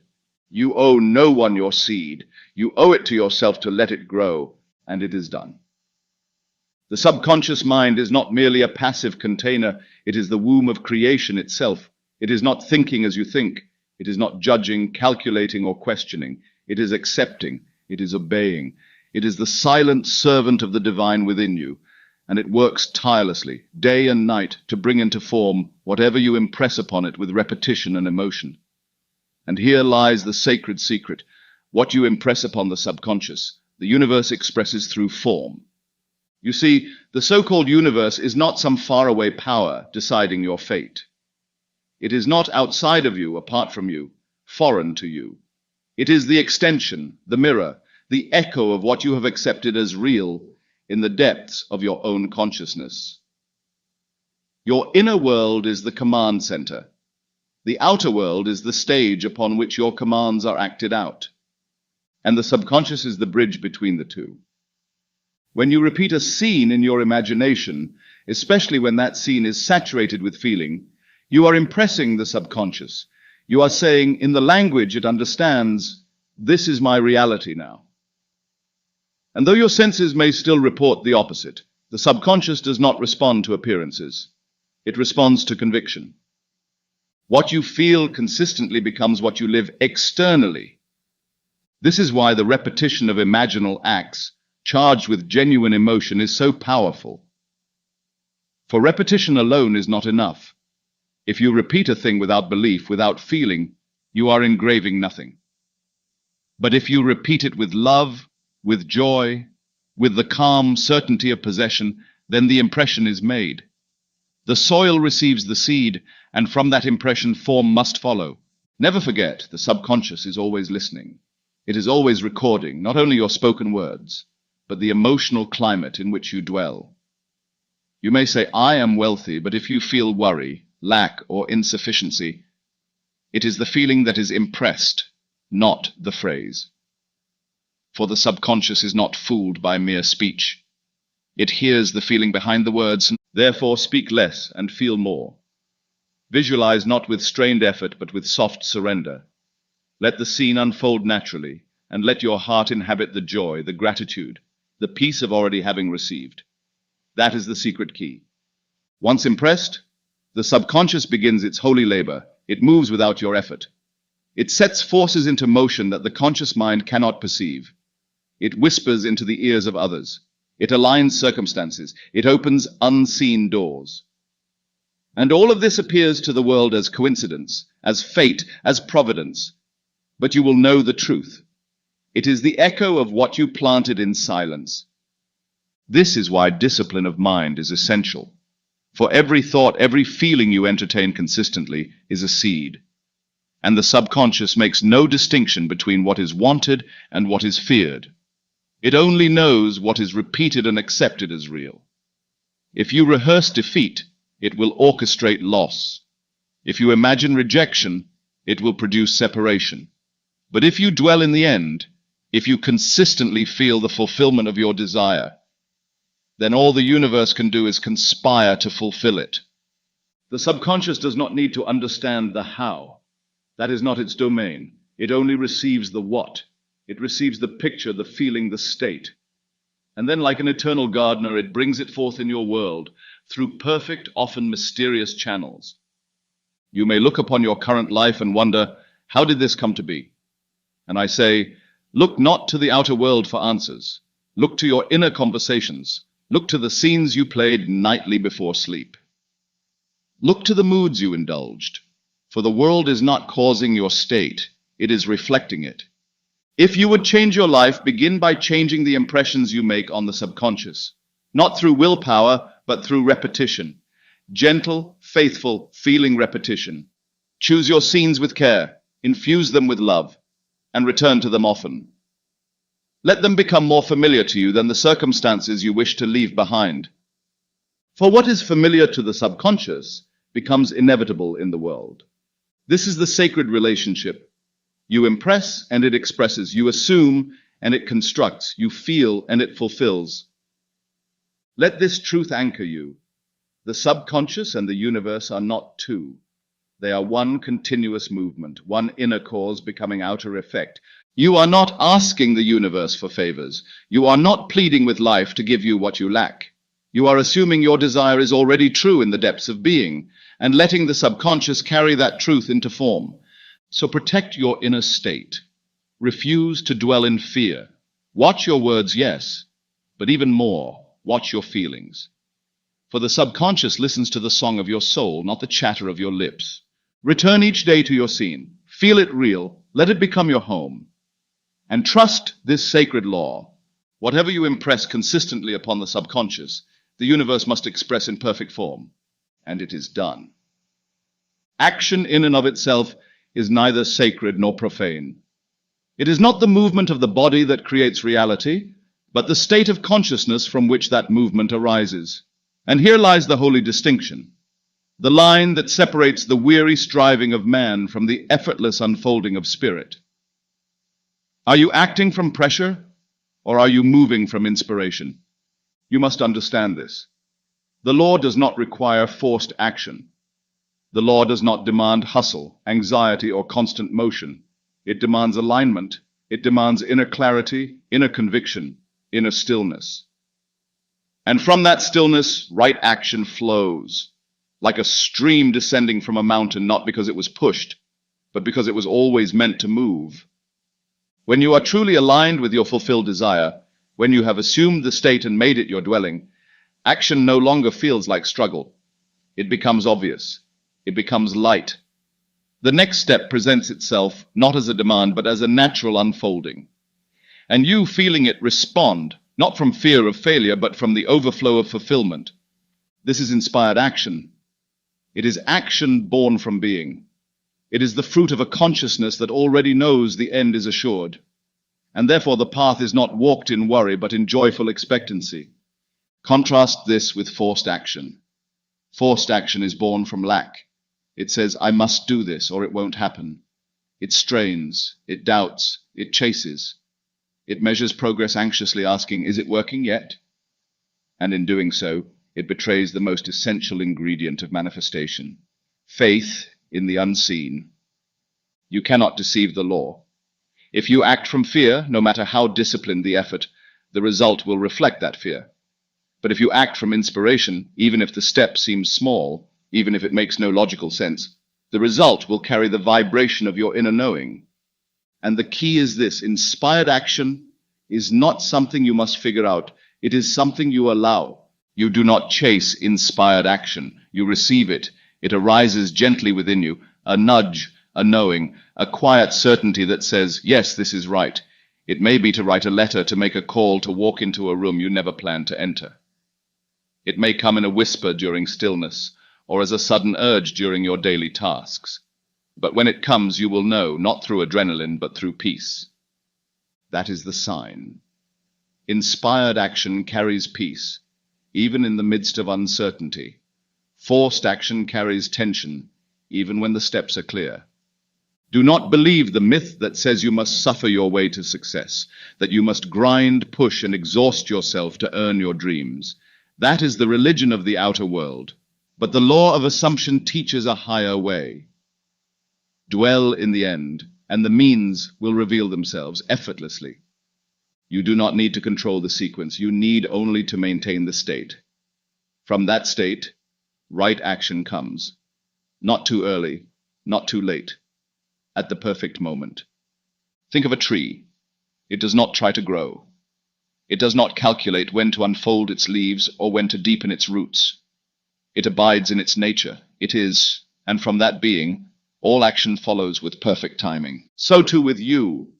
You owe no one your seed. You owe it to yourself to let it grow, and it is done. The subconscious mind is not merely a passive container. It is the womb of creation itself. It is not thinking as you think. It is not judging, calculating, or questioning. It is accepting. It is obeying. It is the silent servant of the divine within you, and it works tirelessly, day and night, to bring into form whatever you impress upon it with repetition and emotion. And here lies the sacred secret. What you impress upon the subconscious, the universe expresses through form. You see, the so-called universe is not some faraway power deciding your fate. It is not outside of you, apart from you, foreign to you. It is the extension, the mirror, the echo of what you have accepted as real in the depths of your own consciousness. Your inner world is the command center. The outer world is the stage upon which your commands are acted out. And the subconscious is the bridge between the two. When you repeat a scene in your imagination, especially when that scene is saturated with feeling, you are impressing the subconscious. You are saying, in the language it understands, this is my reality now. And though your senses may still report the opposite, the subconscious does not respond to appearances. It responds to conviction. What you feel consistently becomes what you live externally. This is why the repetition of imaginal acts charged with genuine emotion is so powerful. For repetition alone is not enough. If you repeat a thing without belief, without feeling, you are engraving nothing. But if you repeat it with love, with joy, with the calm certainty of possession, then the impression is made. The soil receives the seed, and from that impression form must follow. Never forget, the subconscious is always listening. It is always recording not only your spoken words, but the emotional climate in which you dwell. You may say, I am wealthy, but if you feel worry, lack, or insufficiency, it is the feeling that is impressed, not the phrase. For the subconscious is not fooled by mere speech. It hears the feeling behind the words, therefore speak less and feel more. Visualize not with strained effort, but with soft surrender. Let the scene unfold naturally, and let your heart inhabit the joy, the gratitude, the peace of already having received. That is the secret key. Once impressed, the subconscious begins its holy labor. It moves without your effort. It sets forces into motion that the conscious mind cannot perceive. It whispers into the ears of others. It aligns circumstances. It opens unseen doors. And all of this appears to the world as coincidence, as fate, as providence. But you will know the truth. It is the echo of what you planted in silence. This is why discipline of mind is essential. For every thought, every feeling you entertain consistently is a seed. And the subconscious makes no distinction between what is wanted and what is feared. It only knows what is repeated and accepted as real. If you rehearse defeat, it will orchestrate loss. If you imagine rejection, it will produce separation. But if you dwell in the end, if you consistently feel the fulfillment of your desire, then all the universe can do is conspire to fulfill it. The subconscious does not need to understand the how. That is not its domain. It only receives the what. It receives the picture, the feeling, the state. And then, like an eternal gardener, it brings it forth in your world through perfect, often mysterious channels. You may look upon your current life and wonder, how did this come to be? And I say, look not to the outer world for answers. Look to your inner conversations. Look to the scenes you played nightly before sleep. Look to the moods you indulged. For the world is not causing your state, it is reflecting it. If you would change your life, begin by changing the impressions you make on the subconscious. Not through willpower, but through repetition. Gentle, faithful, feeling repetition. Choose your scenes with care, infuse them with love, and return to them often. Let them become more familiar to you than the circumstances you wish to leave behind. For what is familiar to the subconscious becomes inevitable in the world. This is the sacred relationship. You impress and it expresses. You assume and it constructs. You feel and it fulfills. Let this truth anchor you. The subconscious and the universe are not two. They are one continuous movement, one inner cause becoming outer effect. You are not asking the universe for favors. You are not pleading with life to give you what you lack. You are assuming your desire is already true in the depths of being, and letting the subconscious carry that truth into form. So protect your inner state. Refuse to dwell in fear. Watch your words, yes, but even more, watch your feelings. For the subconscious listens to the song of your soul, not the chatter of your lips. Return each day to your scene. Feel it real. Let it become your home. And trust this sacred law. Whatever you impress consistently upon the subconscious, the universe must express in perfect form, and it is done. Action in and of itself is neither sacred nor profane. It is not the movement of the body that creates reality, but the state of consciousness from which that movement arises. And here lies the holy distinction, the line that separates the weary striving of man from the effortless unfolding of spirit. Are you acting from pressure, or are you moving from inspiration? You must understand this. The law does not require forced action. The law does not demand hustle, anxiety, or constant motion. It demands alignment. It demands inner clarity, inner conviction, inner stillness. And from that stillness, right action flows, like a stream descending from a mountain, not because it was pushed, but because it was always meant to move. When you are truly aligned with your fulfilled desire, when you have assumed the state and made it your dwelling, action no longer feels like struggle. It becomes obvious. It becomes light. The next step presents itself not as a demand, but as a natural unfolding. And you, feeling it, respond, not from fear of failure, but from the overflow of fulfillment. This is inspired action. It is action born from being. It is the fruit of a consciousness that already knows the end is assured. And therefore the path is not walked in worry, but in joyful expectancy. Contrast this with forced action. Forced action is born from lack. It says, I must do this or it won't happen. It strains, it doubts, it chases. It measures progress anxiously, asking, is it working yet? And in doing so, it betrays the most essential ingredient of manifestation, faith in the unseen. You cannot deceive the law. If you act from fear, no matter how disciplined the effort, the result will reflect that fear. But if you act from inspiration, even if the step seems small, even if it makes no logical sense, the result will carry the vibration of your inner knowing. And the key is this: inspired action is not something you must figure out. It is something you allow. You do not chase inspired action. You receive it. It arises gently within you, a nudge, a knowing, a quiet certainty that says, yes, this is right. It may be to write a letter, to make a call, to walk into a room you never planned to enter. It may come in a whisper during stillness, or as a sudden urge during your daily tasks. But when it comes, you will know, not through adrenaline, but through peace. That is the sign. Inspired action carries peace, even in the midst of uncertainty. Forced action carries tension, even when the steps are clear. Do not believe the myth that says you must suffer your way to success, that you must grind, push, and exhaust yourself to earn your dreams. That is the religion of the outer world. But the law of assumption teaches a higher way. Dwell in the end, and the means will reveal themselves effortlessly. You do not need to control the sequence. You need only to maintain the state. From that state, right action comes. Not too early, not too late. At the perfect moment. Think of a tree. It does not try to grow. It does not calculate when to unfold its leaves or when to deepen its roots. It abides in its nature. It is, and from that being, all action follows with perfect timing. So too with you.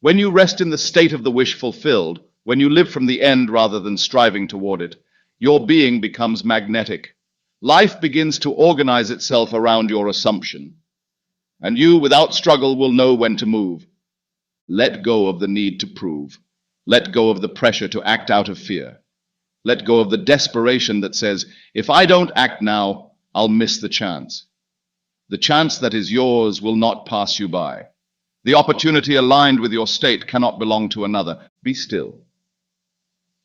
When you rest in the state of the wish fulfilled, when you live from the end rather than striving toward it, your being becomes magnetic. Life begins to organize itself around your assumption. And you, without struggle, will know when to move. Let go of the need to prove. Let go of the pressure to act out of fear. Let go of the desperation that says, if I don't act now, I'll miss the chance. The chance that is yours will not pass you by. The opportunity aligned with your state cannot belong to another. Be still.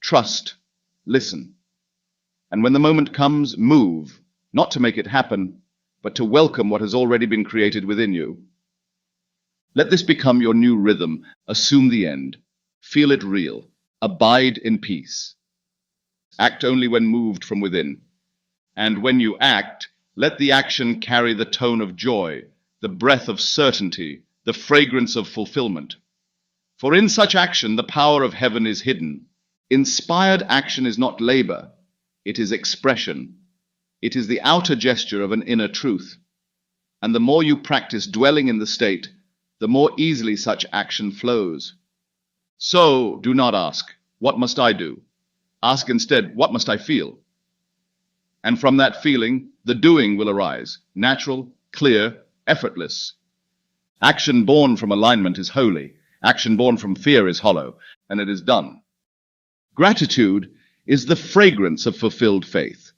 Trust. Listen. And when the moment comes, move, not to make it happen, but to welcome what has already been created within you. Let this become your new rhythm. Assume the end. Feel it real. Abide in peace. Act only when moved from within. And when you act, let the action carry the tone of joy, the breath of certainty, the fragrance of fulfillment. For in such action, the power of heaven is hidden. Inspired action is not labor. It is expression. It is the outer gesture of an inner truth. And the more you practice dwelling in the state, the more easily such action flows. So, do not ask, What must I do? Ask instead, what must I feel? And from that feeling, the doing will arise, natural, clear, effortless. Action born from alignment is holy. Action born from fear is hollow, and it is done. Gratitude is the fragrance of fulfilled faith.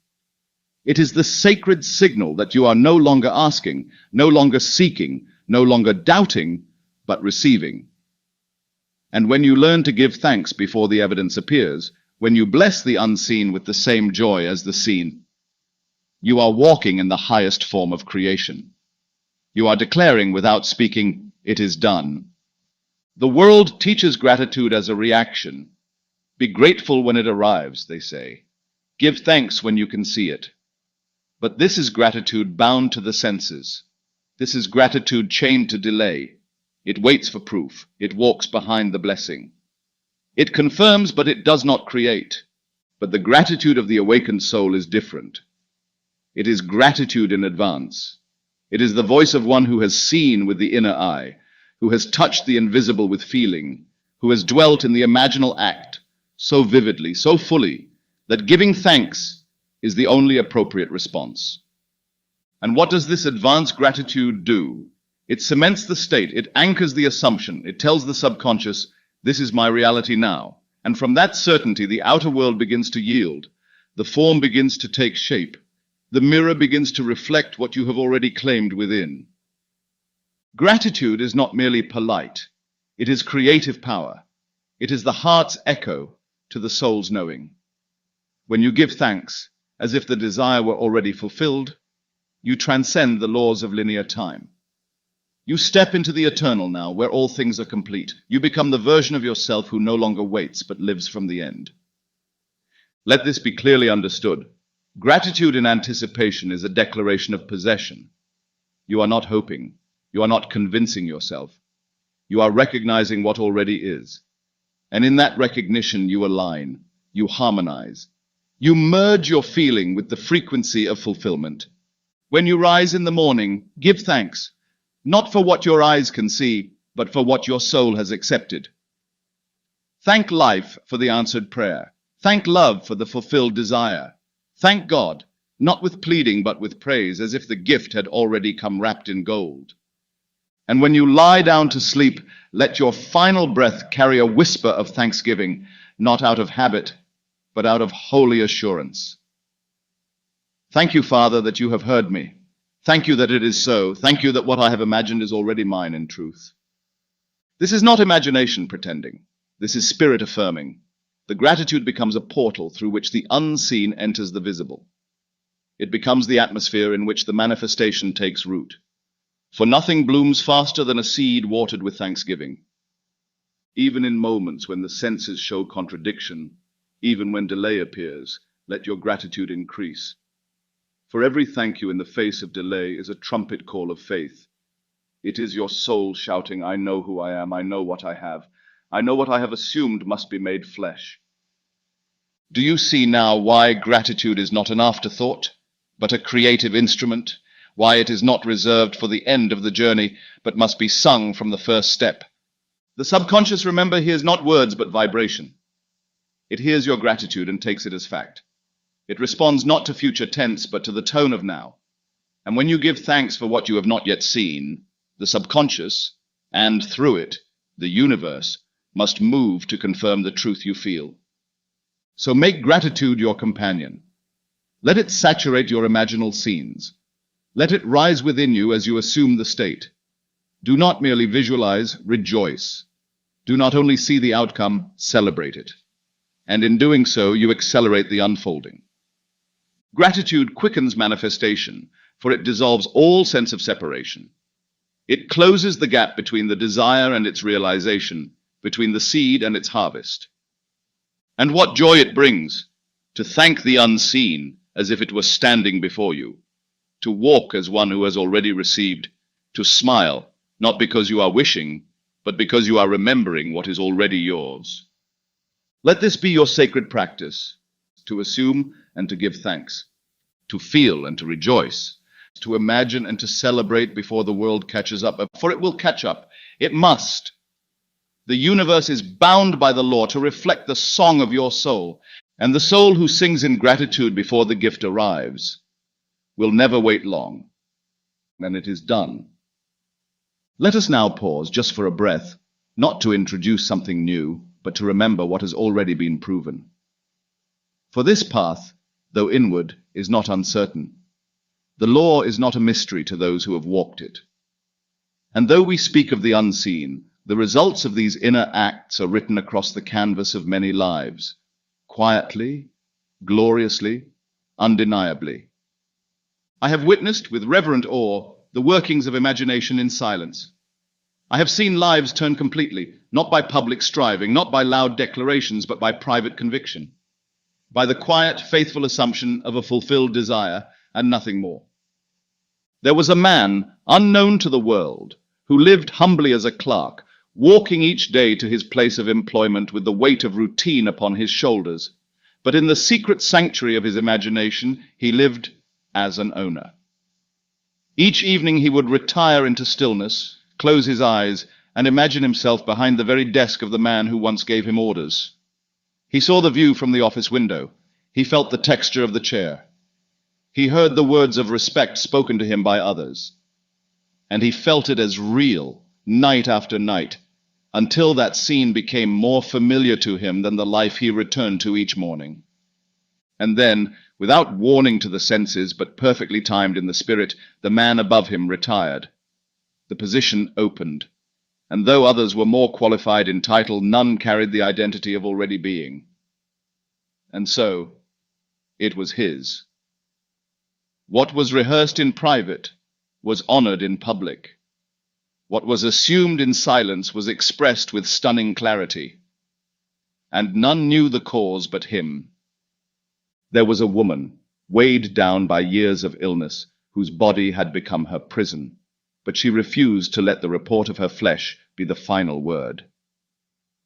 It is the sacred signal that you are no longer asking, no longer seeking, no longer doubting, but receiving. And when you learn to give thanks before the evidence appears, when you bless the unseen with the same joy as the seen, you are walking in the highest form of creation. You are declaring without speaking, "It is done." The world teaches gratitude as a reaction. Be grateful when it arrives, they say. Give thanks when you can see it. But this is gratitude bound to the senses. This is gratitude chained to delay. It waits for proof. It walks behind the blessing. It confirms, but it does not create. But the gratitude of the awakened soul is different. It is gratitude in advance. It is the voice of one who has seen with the inner eye, who has touched the invisible with feeling, who has dwelt in the imaginal act so vividly, so fully, that giving thanks is the only appropriate response. And what does this advanced gratitude do? It cements the state, it anchors the assumption, it tells the subconscious, this is my reality now. And from that certainty, the outer world begins to yield, the form begins to take shape, the mirror begins to reflect what you have already claimed within. Gratitude is not merely polite, it is creative power. It is the heart's echo to the soul's knowing. When you give thanks, as if the desire were already fulfilled, you transcend the laws of linear time. You step into the eternal now, where all things are complete. You become the version of yourself who no longer waits, but lives from the end. Let this be clearly understood. Gratitude in anticipation is a declaration of possession. You are not hoping. You are not convincing yourself. You are recognizing what already is. And in that recognition, you align. You harmonize. You merge your feeling with the frequency of fulfillment. When you rise in the morning, give thanks, not for what your eyes can see, but for what your soul has accepted. Thank life for the answered prayer. Thank love for the fulfilled desire. Thank God, not with pleading, but with praise, as if the gift had already come wrapped in gold. And when you lie down to sleep, let your final breath carry a whisper of thanksgiving, not out of habit, but out of holy assurance. Thank you, Father, that you have heard me. Thank you that it is so. Thank you that what I have imagined is already mine in truth. This is not imagination pretending. This is spirit affirming. The gratitude becomes a portal through which the unseen enters the visible. It becomes the atmosphere in which the manifestation takes root. For nothing blooms faster than a seed watered with thanksgiving. Even in moments when the senses show contradiction, even when delay appears, let your gratitude increase. For every thank you in the face of delay is a trumpet call of faith. It is your soul shouting, I know who I am, I know what I have. I know what I have assumed must be made flesh. Do you see now why gratitude is not an afterthought, but a creative instrument? Why it is not reserved for the end of the journey, but must be sung from the first step? The subconscious, remember, hears not words but vibration. It hears your gratitude and takes it as fact. It responds not to future tense, but to the tone of now. And when you give thanks for what you have not yet seen, the subconscious, and through it, the universe, must move to confirm the truth you feel. So make gratitude your companion. Let it saturate your imaginal scenes. Let it rise within you as you assume the state. Do not merely visualize, rejoice. Do not only see the outcome, celebrate it. And in doing so, you accelerate the unfolding. Gratitude quickens manifestation, for it dissolves all sense of separation. It closes the gap between the desire and its realization, between the seed and its harvest. And what joy it brings to thank the unseen as if it were standing before you, to walk as one who has already received, to smile, not because you are wishing, but because you are remembering what is already yours. Let this be your sacred practice, to assume and to give thanks, to feel and to rejoice, to imagine and to celebrate before the world catches up, for it will catch up. It must. The universe is bound by the law to reflect the song of your soul, and the soul who sings in gratitude before the gift arrives will never wait long, and it is done. Let us now pause just for a breath, not to introduce something new, but to remember what has already been proven. For this path, though inward, is not uncertain. The law is not a mystery to those who have walked it. And though we speak of the unseen, the results of these inner acts are written across the canvas of many lives, quietly, gloriously, undeniably. I have witnessed with reverent awe the workings of imagination in silence. I have seen lives turn completely, not by public striving, not by loud declarations, but by private conviction, by the quiet, faithful assumption of a fulfilled desire and nothing more. There was a man, unknown to the world, who lived humbly as a clerk, walking each day to his place of employment with the weight of routine upon his shoulders. But in the secret sanctuary of his imagination, he lived as an owner. Each evening he would retire into stillness, close his eyes, and imagine himself behind the very desk of the man who once gave him orders. He saw the view from the office window. He felt the texture of the chair. He heard the words of respect spoken to him by others. And he felt it as real, night after night, until that scene became more familiar to him than the life he returned to each morning. And then, without warning to the senses, but perfectly timed in the spirit, the man above him retired. The position opened, and though others were more qualified in title, none carried the identity of already being. And so, it was his. What was rehearsed in private was honored in public. What was assumed in silence was expressed with stunning clarity. And none knew the cause but him. There was a woman, weighed down by years of illness, whose body had become her prison, but she refused to let the report of her flesh be the final word.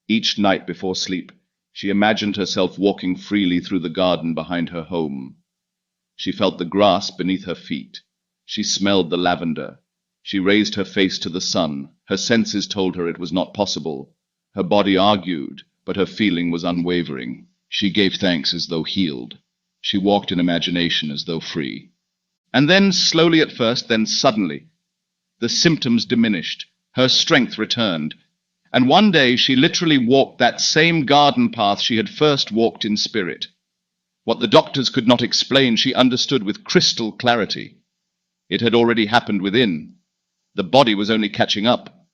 Each night before sleep, she imagined herself walking freely through the garden behind her home. She felt the grass beneath her feet. She smelled the lavender. She raised her face to the sun. Her senses told her it was not possible. Her body argued, but her feeling was unwavering. She gave thanks as though healed. She walked in imagination as though free. And then, slowly at first, then suddenly, the symptoms diminished. Her strength returned. And one day she literally walked that same garden path she had first walked in spirit. What the doctors could not explain, she understood with crystal clarity. It had already happened within. The body was only catching up.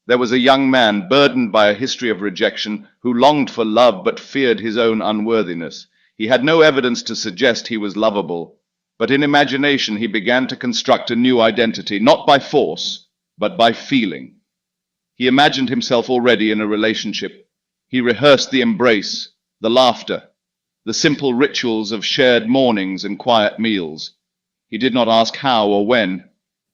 There was a young man burdened by a history of rejection who longed for love but feared his own unworthiness. He had no evidence to suggest he was lovable, but in imagination he began to construct a new identity, not by force, but by feeling. He imagined himself already in a relationship. He rehearsed the embrace, the laughter, the simple rituals of shared mornings and quiet meals. He did not ask how or when.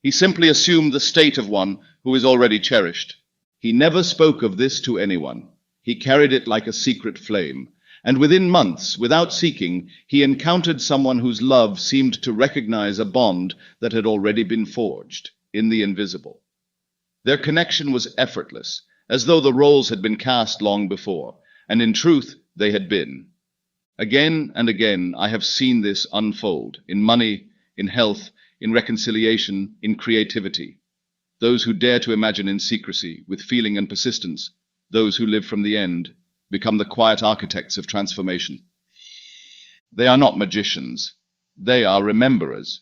He simply assumed the state of one who is already cherished. He never spoke of this to anyone. He carried it like a secret flame. And within months, without seeking, he encountered someone whose love seemed to recognize a bond that had already been forged in the invisible. Their connection was effortless, as though the roles had been cast long before, and in truth they had been. Again and again I have seen this unfold, in money, in health, in reconciliation, in creativity. Those who dare to imagine in secrecy, with feeling and persistence, those who live from the end, become the quiet architects of transformation. They are not magicians. They are rememberers.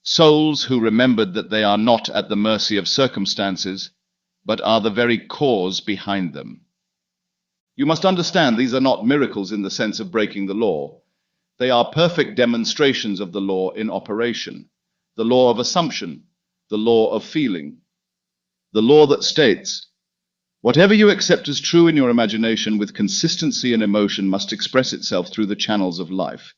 Souls who remembered that they are not at the mercy of circumstances, but are the very cause behind them. You must understand these are not miracles in the sense of breaking the law. They are perfect demonstrations of the law in operation, the law of assumption, the law of feeling, the law that states, whatever you accept as true in your imagination with consistency and emotion must express itself through the channels of life.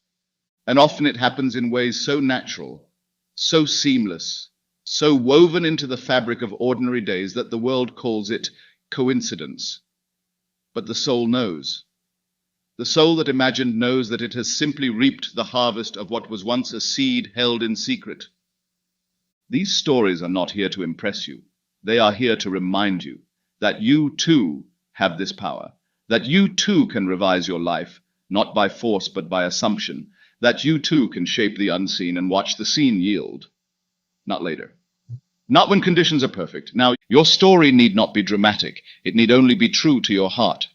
And often it happens in ways so natural, so seamless, so woven into the fabric of ordinary days that the world calls it coincidence. But the soul knows. The soul that imagined knows that it has simply reaped the harvest of what was once a seed held in secret. These stories are not here to impress you. They are here to remind you that you too have this power, that you too can revise your life, not by force but by assumption, that you too can shape the unseen and watch the seen yield. Not later. Not when conditions are perfect. Now, your story need not be dramatic. It need only be true to your heart.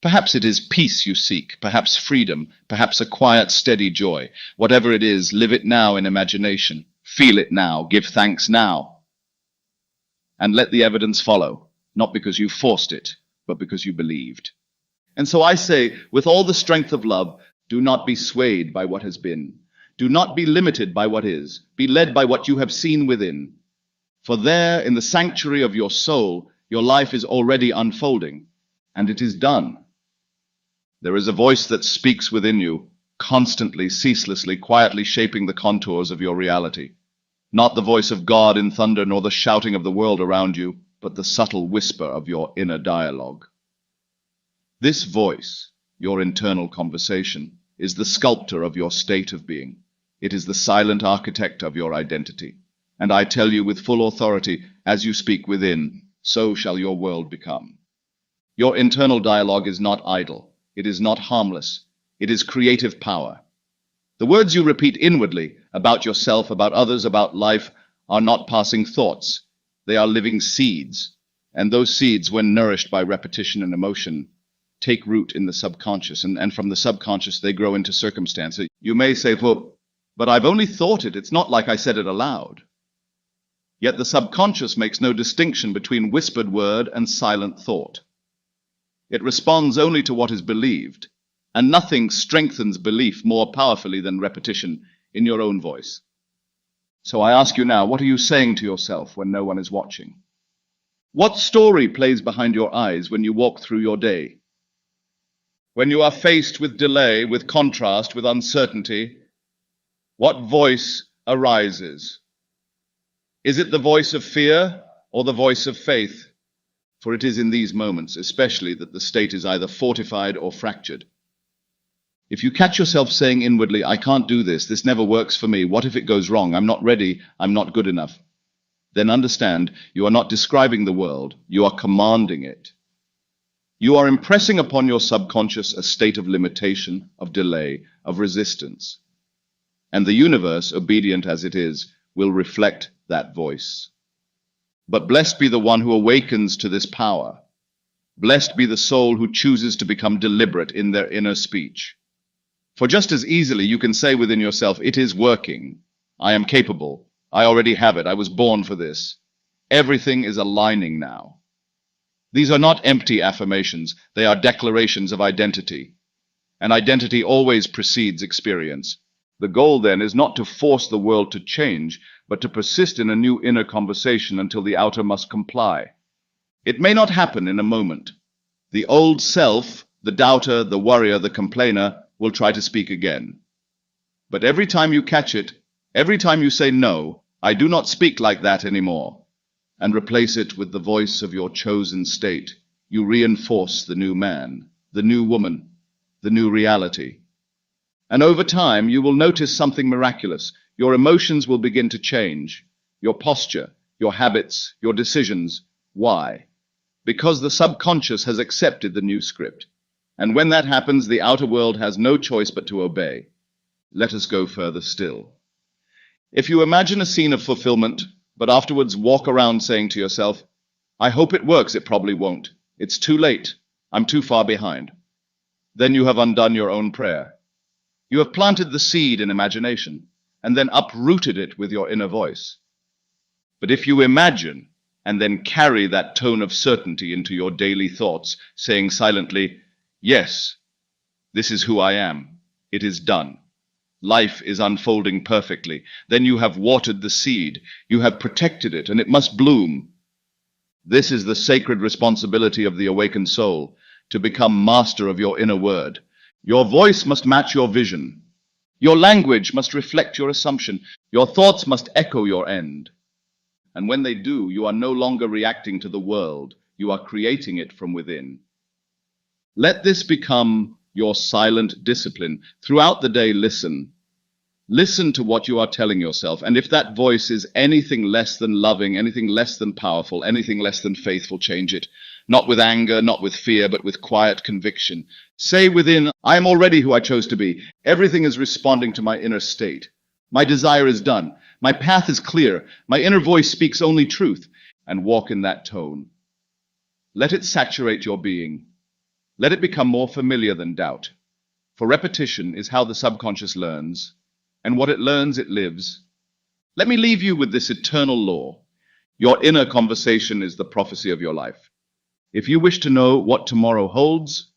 Perhaps it is peace you seek, perhaps freedom, perhaps a quiet, steady joy. Whatever it is, live it now in imagination. Feel it now. Give thanks now. And let the evidence follow, not because you forced it, but because you believed. And so I say, with all the strength of love, do not be swayed by what has been. Do not be limited by what is. Be led by what you have seen within. For there, in the sanctuary of your soul, your life is already unfolding, and it is done. There is a voice that speaks within you, constantly, ceaselessly, quietly shaping the contours of your reality. Not the voice of God in thunder, nor the shouting of the world around you, but the subtle whisper of your inner dialogue. This voice, your internal conversation, is the sculptor of your state of being. It is the silent architect of your identity. And I tell you with full authority, as you speak within, so shall your world become. Your internal dialogue is not idle. It is not harmless. It is creative power. The words you repeat inwardly about yourself, about others, about life, are not passing thoughts. They are living seeds. And those seeds, when nourished by repetition and emotion, take root in the subconscious. And from the subconscious, they grow into circumstance. You may say, well, but I've only thought it. It's not like I said it aloud. Yet the subconscious makes no distinction between whispered word and silent thought. It responds only to what is believed, and nothing strengthens belief more powerfully than repetition in your own voice. So I ask you now, what are you saying to yourself when no one is watching? What story plays behind your eyes when you walk through your day? When you are faced with delay, with contrast, with uncertainty, what voice arises? Is it the voice of fear or the voice of faith? For it is in these moments especially that the state is either fortified or fractured. If you catch yourself saying inwardly, I can't do this, this never works for me, what if it goes wrong, I'm not ready, I'm not good enough, then understand you are not describing the world, you are commanding it. You are impressing upon your subconscious a state of limitation, of delay, of resistance. And the universe, obedient as it is, will reflect that voice. But blessed be the one who awakens to this power. Blessed be the soul who chooses to become deliberate in their inner speech. For just as easily you can say within yourself, it is working, I am capable, I already have it, I was born for this. Everything is aligning now. These are not empty affirmations, they are declarations of identity. And identity always precedes experience. The goal then is not to force the world to change, but to persist in a new inner conversation until the outer must comply. It may not happen in a moment. The old self, the doubter, the worrier, the complainer, will try to speak again. But every time you catch it, every time you say, no, I do not speak like that anymore, and replace it with the voice of your chosen state, you reinforce the new man, the new woman, the new reality. And over time, you will notice something miraculous. Your emotions will begin to change. Your posture, your habits, your decisions. Why? Because the subconscious has accepted the new script. And when that happens, the outer world has no choice but to obey. Let us go further still. If you imagine a scene of fulfillment, but afterwards walk around saying to yourself, I hope it works, it probably won't. It's too late. I'm too far behind. Then you have undone your own prayer. You have planted the seed in imagination, and then uprooted it with your inner voice. But if you imagine, and then carry that tone of certainty into your daily thoughts, saying silently, yes, this is who I am. It is done. Life is unfolding perfectly. Then you have watered the seed. You have protected it, and it must bloom. This is the sacred responsibility of the awakened soul, to become master of your inner word. Your voice must match your vision. Your language must reflect your assumption. Your thoughts must echo your end. And when they do, you are no longer reacting to the world. You are creating it from within. Let this become your silent discipline. Throughout the day, listen. Listen to what you are telling yourself, and if that voice is anything less than loving, anything less than powerful, anything less than faithful, change it. Not with anger, not with fear, but with quiet conviction. Say within, I am already who I chose to be. Everything is responding to my inner state. My desire is done. My path is clear. My inner voice speaks only truth. And walk in that tone. Let it saturate your being. Let it become more familiar than doubt. For repetition is how the subconscious learns. And what it learns, it lives. Let me leave you with this eternal law. Your inner conversation is the prophecy of your life. If you wish to know what tomorrow holds,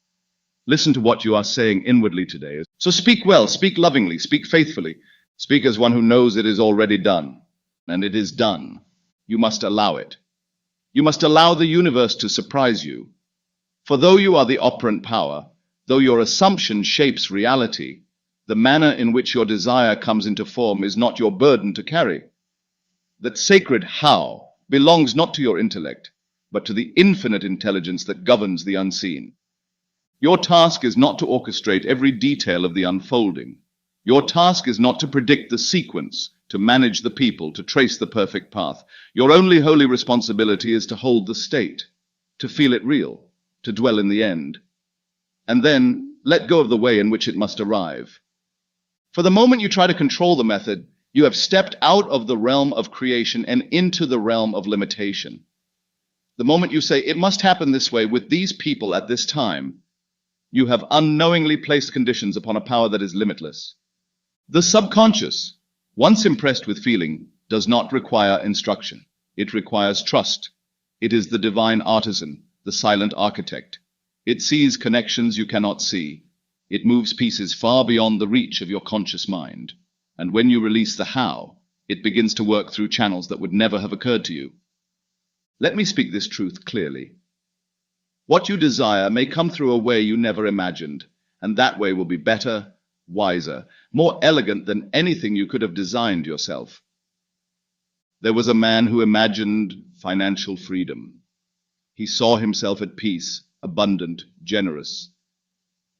listen to what you are saying inwardly today. So speak well, speak lovingly, speak faithfully. Speak as one who knows it is already done. And it is done. You must allow it. You must allow the universe to surprise you. For though you are the operant power, though your assumption shapes reality, the manner in which your desire comes into form is not your burden to carry. That sacred how belongs not to your intellect, but to the infinite intelligence that governs the unseen. Your task is not to orchestrate every detail of the unfolding. Your task is not to predict the sequence, to manage the people, to trace the perfect path. Your only holy responsibility is to hold the state, to feel it real, to dwell in the end, and then let go of the way in which it must arrive. For the moment you try to control the method, you have stepped out of the realm of creation and into the realm of limitation. The moment you say, it must happen this way with these people at this time, you have unknowingly placed conditions upon a power that is limitless. The subconscious, once impressed with feeling, does not require instruction. It requires trust. It is the divine artisan, the silent architect. It sees connections you cannot see. It moves pieces far beyond the reach of your conscious mind. And when you release the how, it begins to work through channels that would never have occurred to you. Let me speak this truth clearly. What you desire may come through a way you never imagined, and that way will be better, wiser, more elegant than anything you could have designed yourself. There was a man who imagined financial freedom. He saw himself at peace, abundant, generous.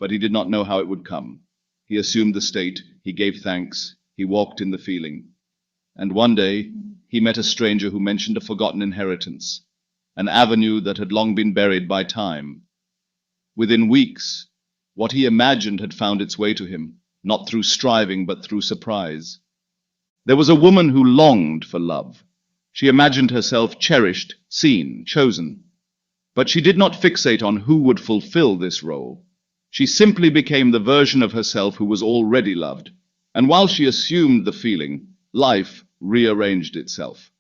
But he did not know how it would come. He assumed the state, he gave thanks, he walked in the feeling. And one day, he met a stranger who mentioned a forgotten inheritance, an avenue that had long been buried by time. Within weeks, what he imagined had found its way to him, not through striving but through surprise. There was a woman who longed for love. She imagined herself cherished, seen, chosen. But she did not fixate on who would fulfill this role. She simply became the version of herself who was already loved. And while she assumed the feeling, life rearranged itself.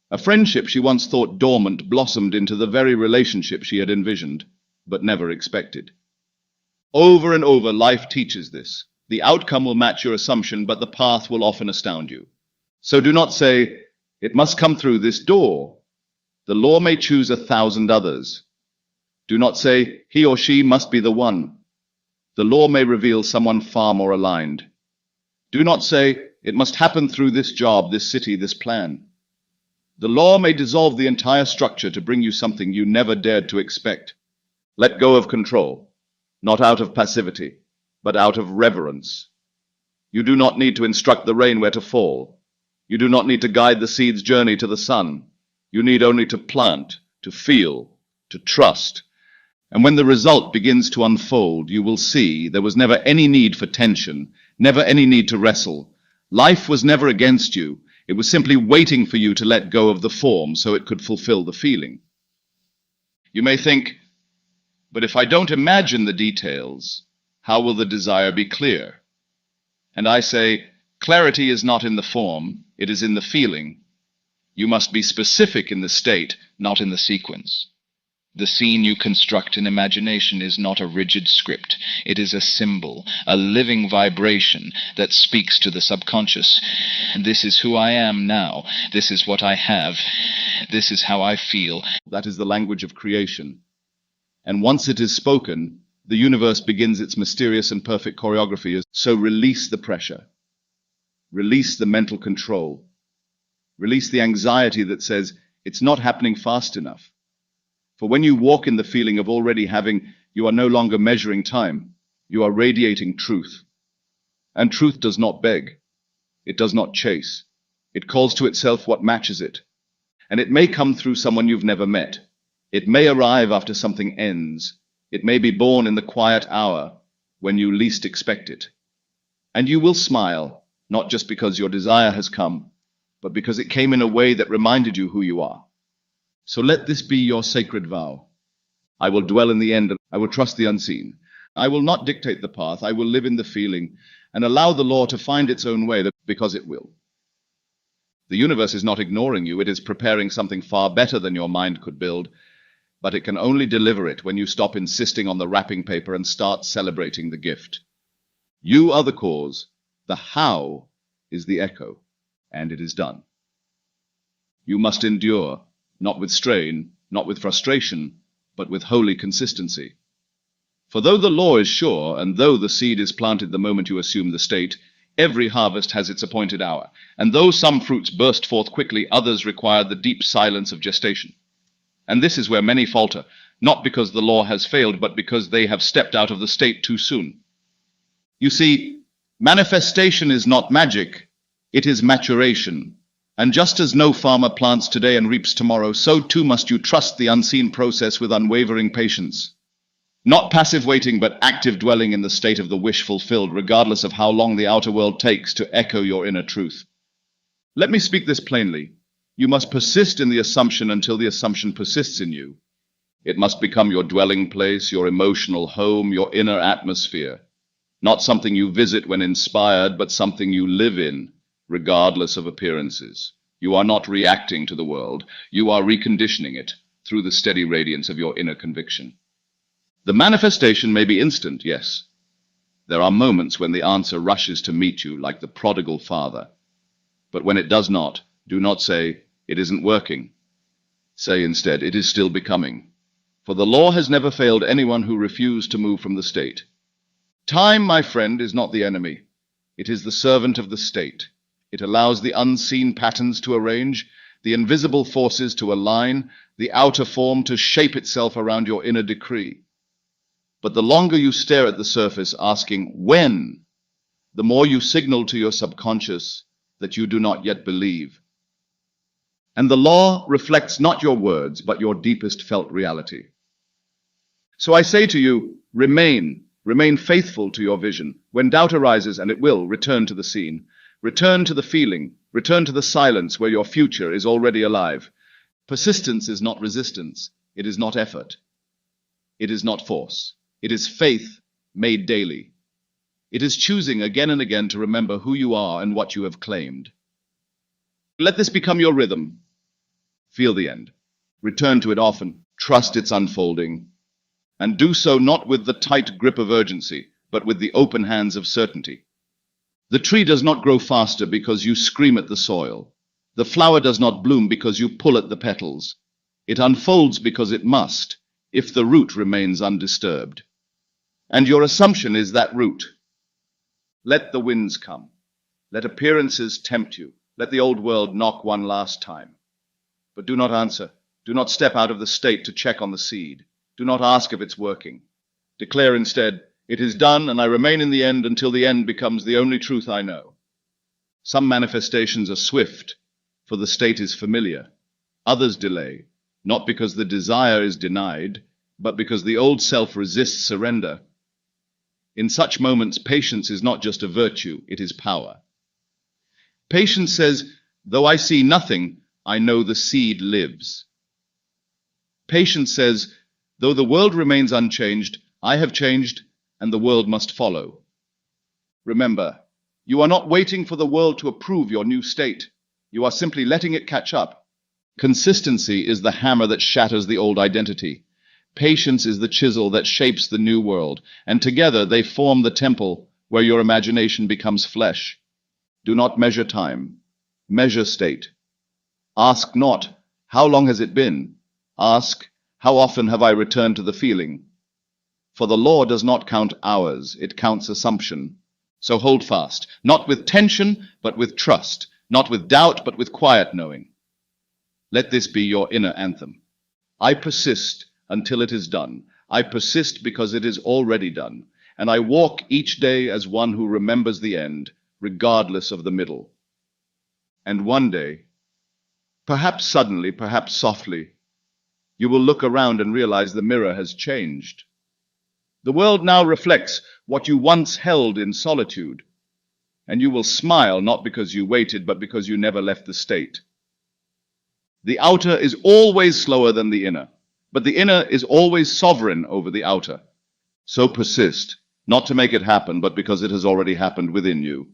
A friendship she once thought dormant blossomed into the very relationship she had envisioned, but never expected. Over and over, life teaches this. The outcome will match your assumption, but the path will often astound you. So do not say, it must come through this door. The law may choose 1,000 others. Do not say, he or she must be the one. The law may reveal someone far more aligned. Do not say, it must happen through this job, this city, this plan. The law may dissolve the entire structure to bring you something you never dared to expect. Let go of control, not out of passivity, but out of reverence. You do not need to instruct the rain where to fall. You do not need to guide the seed's journey to the sun. You need only to plant, to feel, to trust. And when the result begins to unfold, you will see there was never any need for tension, never any need to wrestle. Life was never against you. It was simply waiting for you to let go of the form so it could fulfill the feeling. You may think, but if I don't imagine the details, how will the desire be clear? And I say, clarity is not in the form, it is in the feeling. You must be specific in the state, not in the sequence. The scene you construct in imagination is not a rigid script. It is a symbol, a living vibration that speaks to the subconscious. This is who I am now. This is what I have. This is how I feel. That is the language of creation. And once it is spoken, the universe begins its mysterious and perfect choreography. So release the pressure. Release the mental control. Release the anxiety that says, it's not happening fast enough. For when you walk in the feeling of already having, you are no longer measuring time. You are radiating truth. And truth does not beg. It does not chase. It calls to itself what matches it. And it may come through someone you've never met. It may arrive after something ends. It may be born in the quiet hour when you least expect it. And you will smile, not just because your desire has come, but because it came in a way that reminded you who you are. So let this be your sacred vow. I will dwell in the end, and I will trust the unseen. I will not dictate the path, I will live in the feeling, and allow the law to find its own way, because it will. The universe is not ignoring you, it is preparing something far better than your mind could build, but it can only deliver it when you stop insisting on the wrapping paper and start celebrating the gift. You are the cause, the how is the echo, and it is done. You must endure, not with strain, not with frustration, but with holy consistency. For though the law is sure, and though the seed is planted the moment you assume the state, every harvest has its appointed hour, and though some fruits burst forth quickly, others require the deep silence of gestation. And this is where many falter, not because the law has failed, but because they have stepped out of the state too soon. You see, manifestation is not magic, it is maturation. And just as no farmer plants today and reaps tomorrow, so too must you trust the unseen process with unwavering patience. Not passive waiting, but active dwelling in the state of the wish fulfilled, regardless of how long the outer world takes to echo your inner truth. Let me speak this plainly. You must persist in the assumption until the assumption persists in you. It must become your dwelling place, your emotional home, your inner atmosphere. Not something you visit when inspired, but something you live in, regardless of appearances. You are not reacting to the world. You are reconditioning it through the steady radiance of your inner conviction. The manifestation may be instant, yes. There are moments when the answer rushes to meet you like the prodigal father. But when it does not, do not say, "It isn't working." Say instead, "It is still becoming." For the law has never failed anyone who refused to move from the state. Time, my friend, is not the enemy. It is the servant of the state. It allows the unseen patterns to arrange, the invisible forces to align, the outer form to shape itself around your inner decree. But the longer you stare at the surface asking, "When?" the more you signal to your subconscious that you do not yet believe. And the law reflects not your words, but your deepest felt reality. So I say to you, remain faithful to your vision. When doubt arises, and it will, return to the scene. Return to the feeling. Return to the silence where your future is already alive. Persistence is not resistance. It is not effort. It is not force. It is faith made daily. It is choosing again and again to remember who you are and what you have claimed. Let this become your rhythm. Feel the end. Return to it often. Trust its unfolding. And do so not with the tight grip of urgency, but with the open hands of certainty. The tree does not grow faster because you scream at the soil. The flower does not bloom because you pull at the petals. It unfolds because it must, if the root remains undisturbed. And your assumption is that root. Let the winds come. Let appearances tempt you. Let the old world knock one last time. But do not answer. Do not step out of the state to check on the seed. Do not ask if it's working. Declare instead, "It is done, and I remain in the end until the end becomes the only truth I know." Some manifestations are swift, for the state is familiar. Others delay, not because the desire is denied, but because the old self resists surrender. In such moments, patience is not just a virtue, it is power. Patience says, "Though I see nothing, I know the seed lives." Patience says, "Though the world remains unchanged, I have changed, and the world must follow." Remember, you are not waiting for the world to approve your new state. You are simply letting it catch up. Consistency is the hammer that shatters the old identity. Patience is the chisel that shapes the new world, and together they form the temple where your imagination becomes flesh. Do not measure time. Measure state. Ask not, "How long has it been?" Ask, "How often have I returned to the feeling?" For the law does not count hours, it counts assumption. So hold fast, not with tension, but with trust, not with doubt, but with quiet knowing. Let this be your inner anthem. I persist until it is done. I persist because it is already done. and I walk each day as one who remembers the end, regardless of the middle. And one day, perhaps suddenly, perhaps softly, you will look around and realize the mirror has changed. The world now reflects what you once held in solitude, and you will smile not because you waited, but because you never left the state. The outer is always slower than the inner, but the inner is always sovereign over the outer. So persist, not to make it happen, but because it has already happened within you.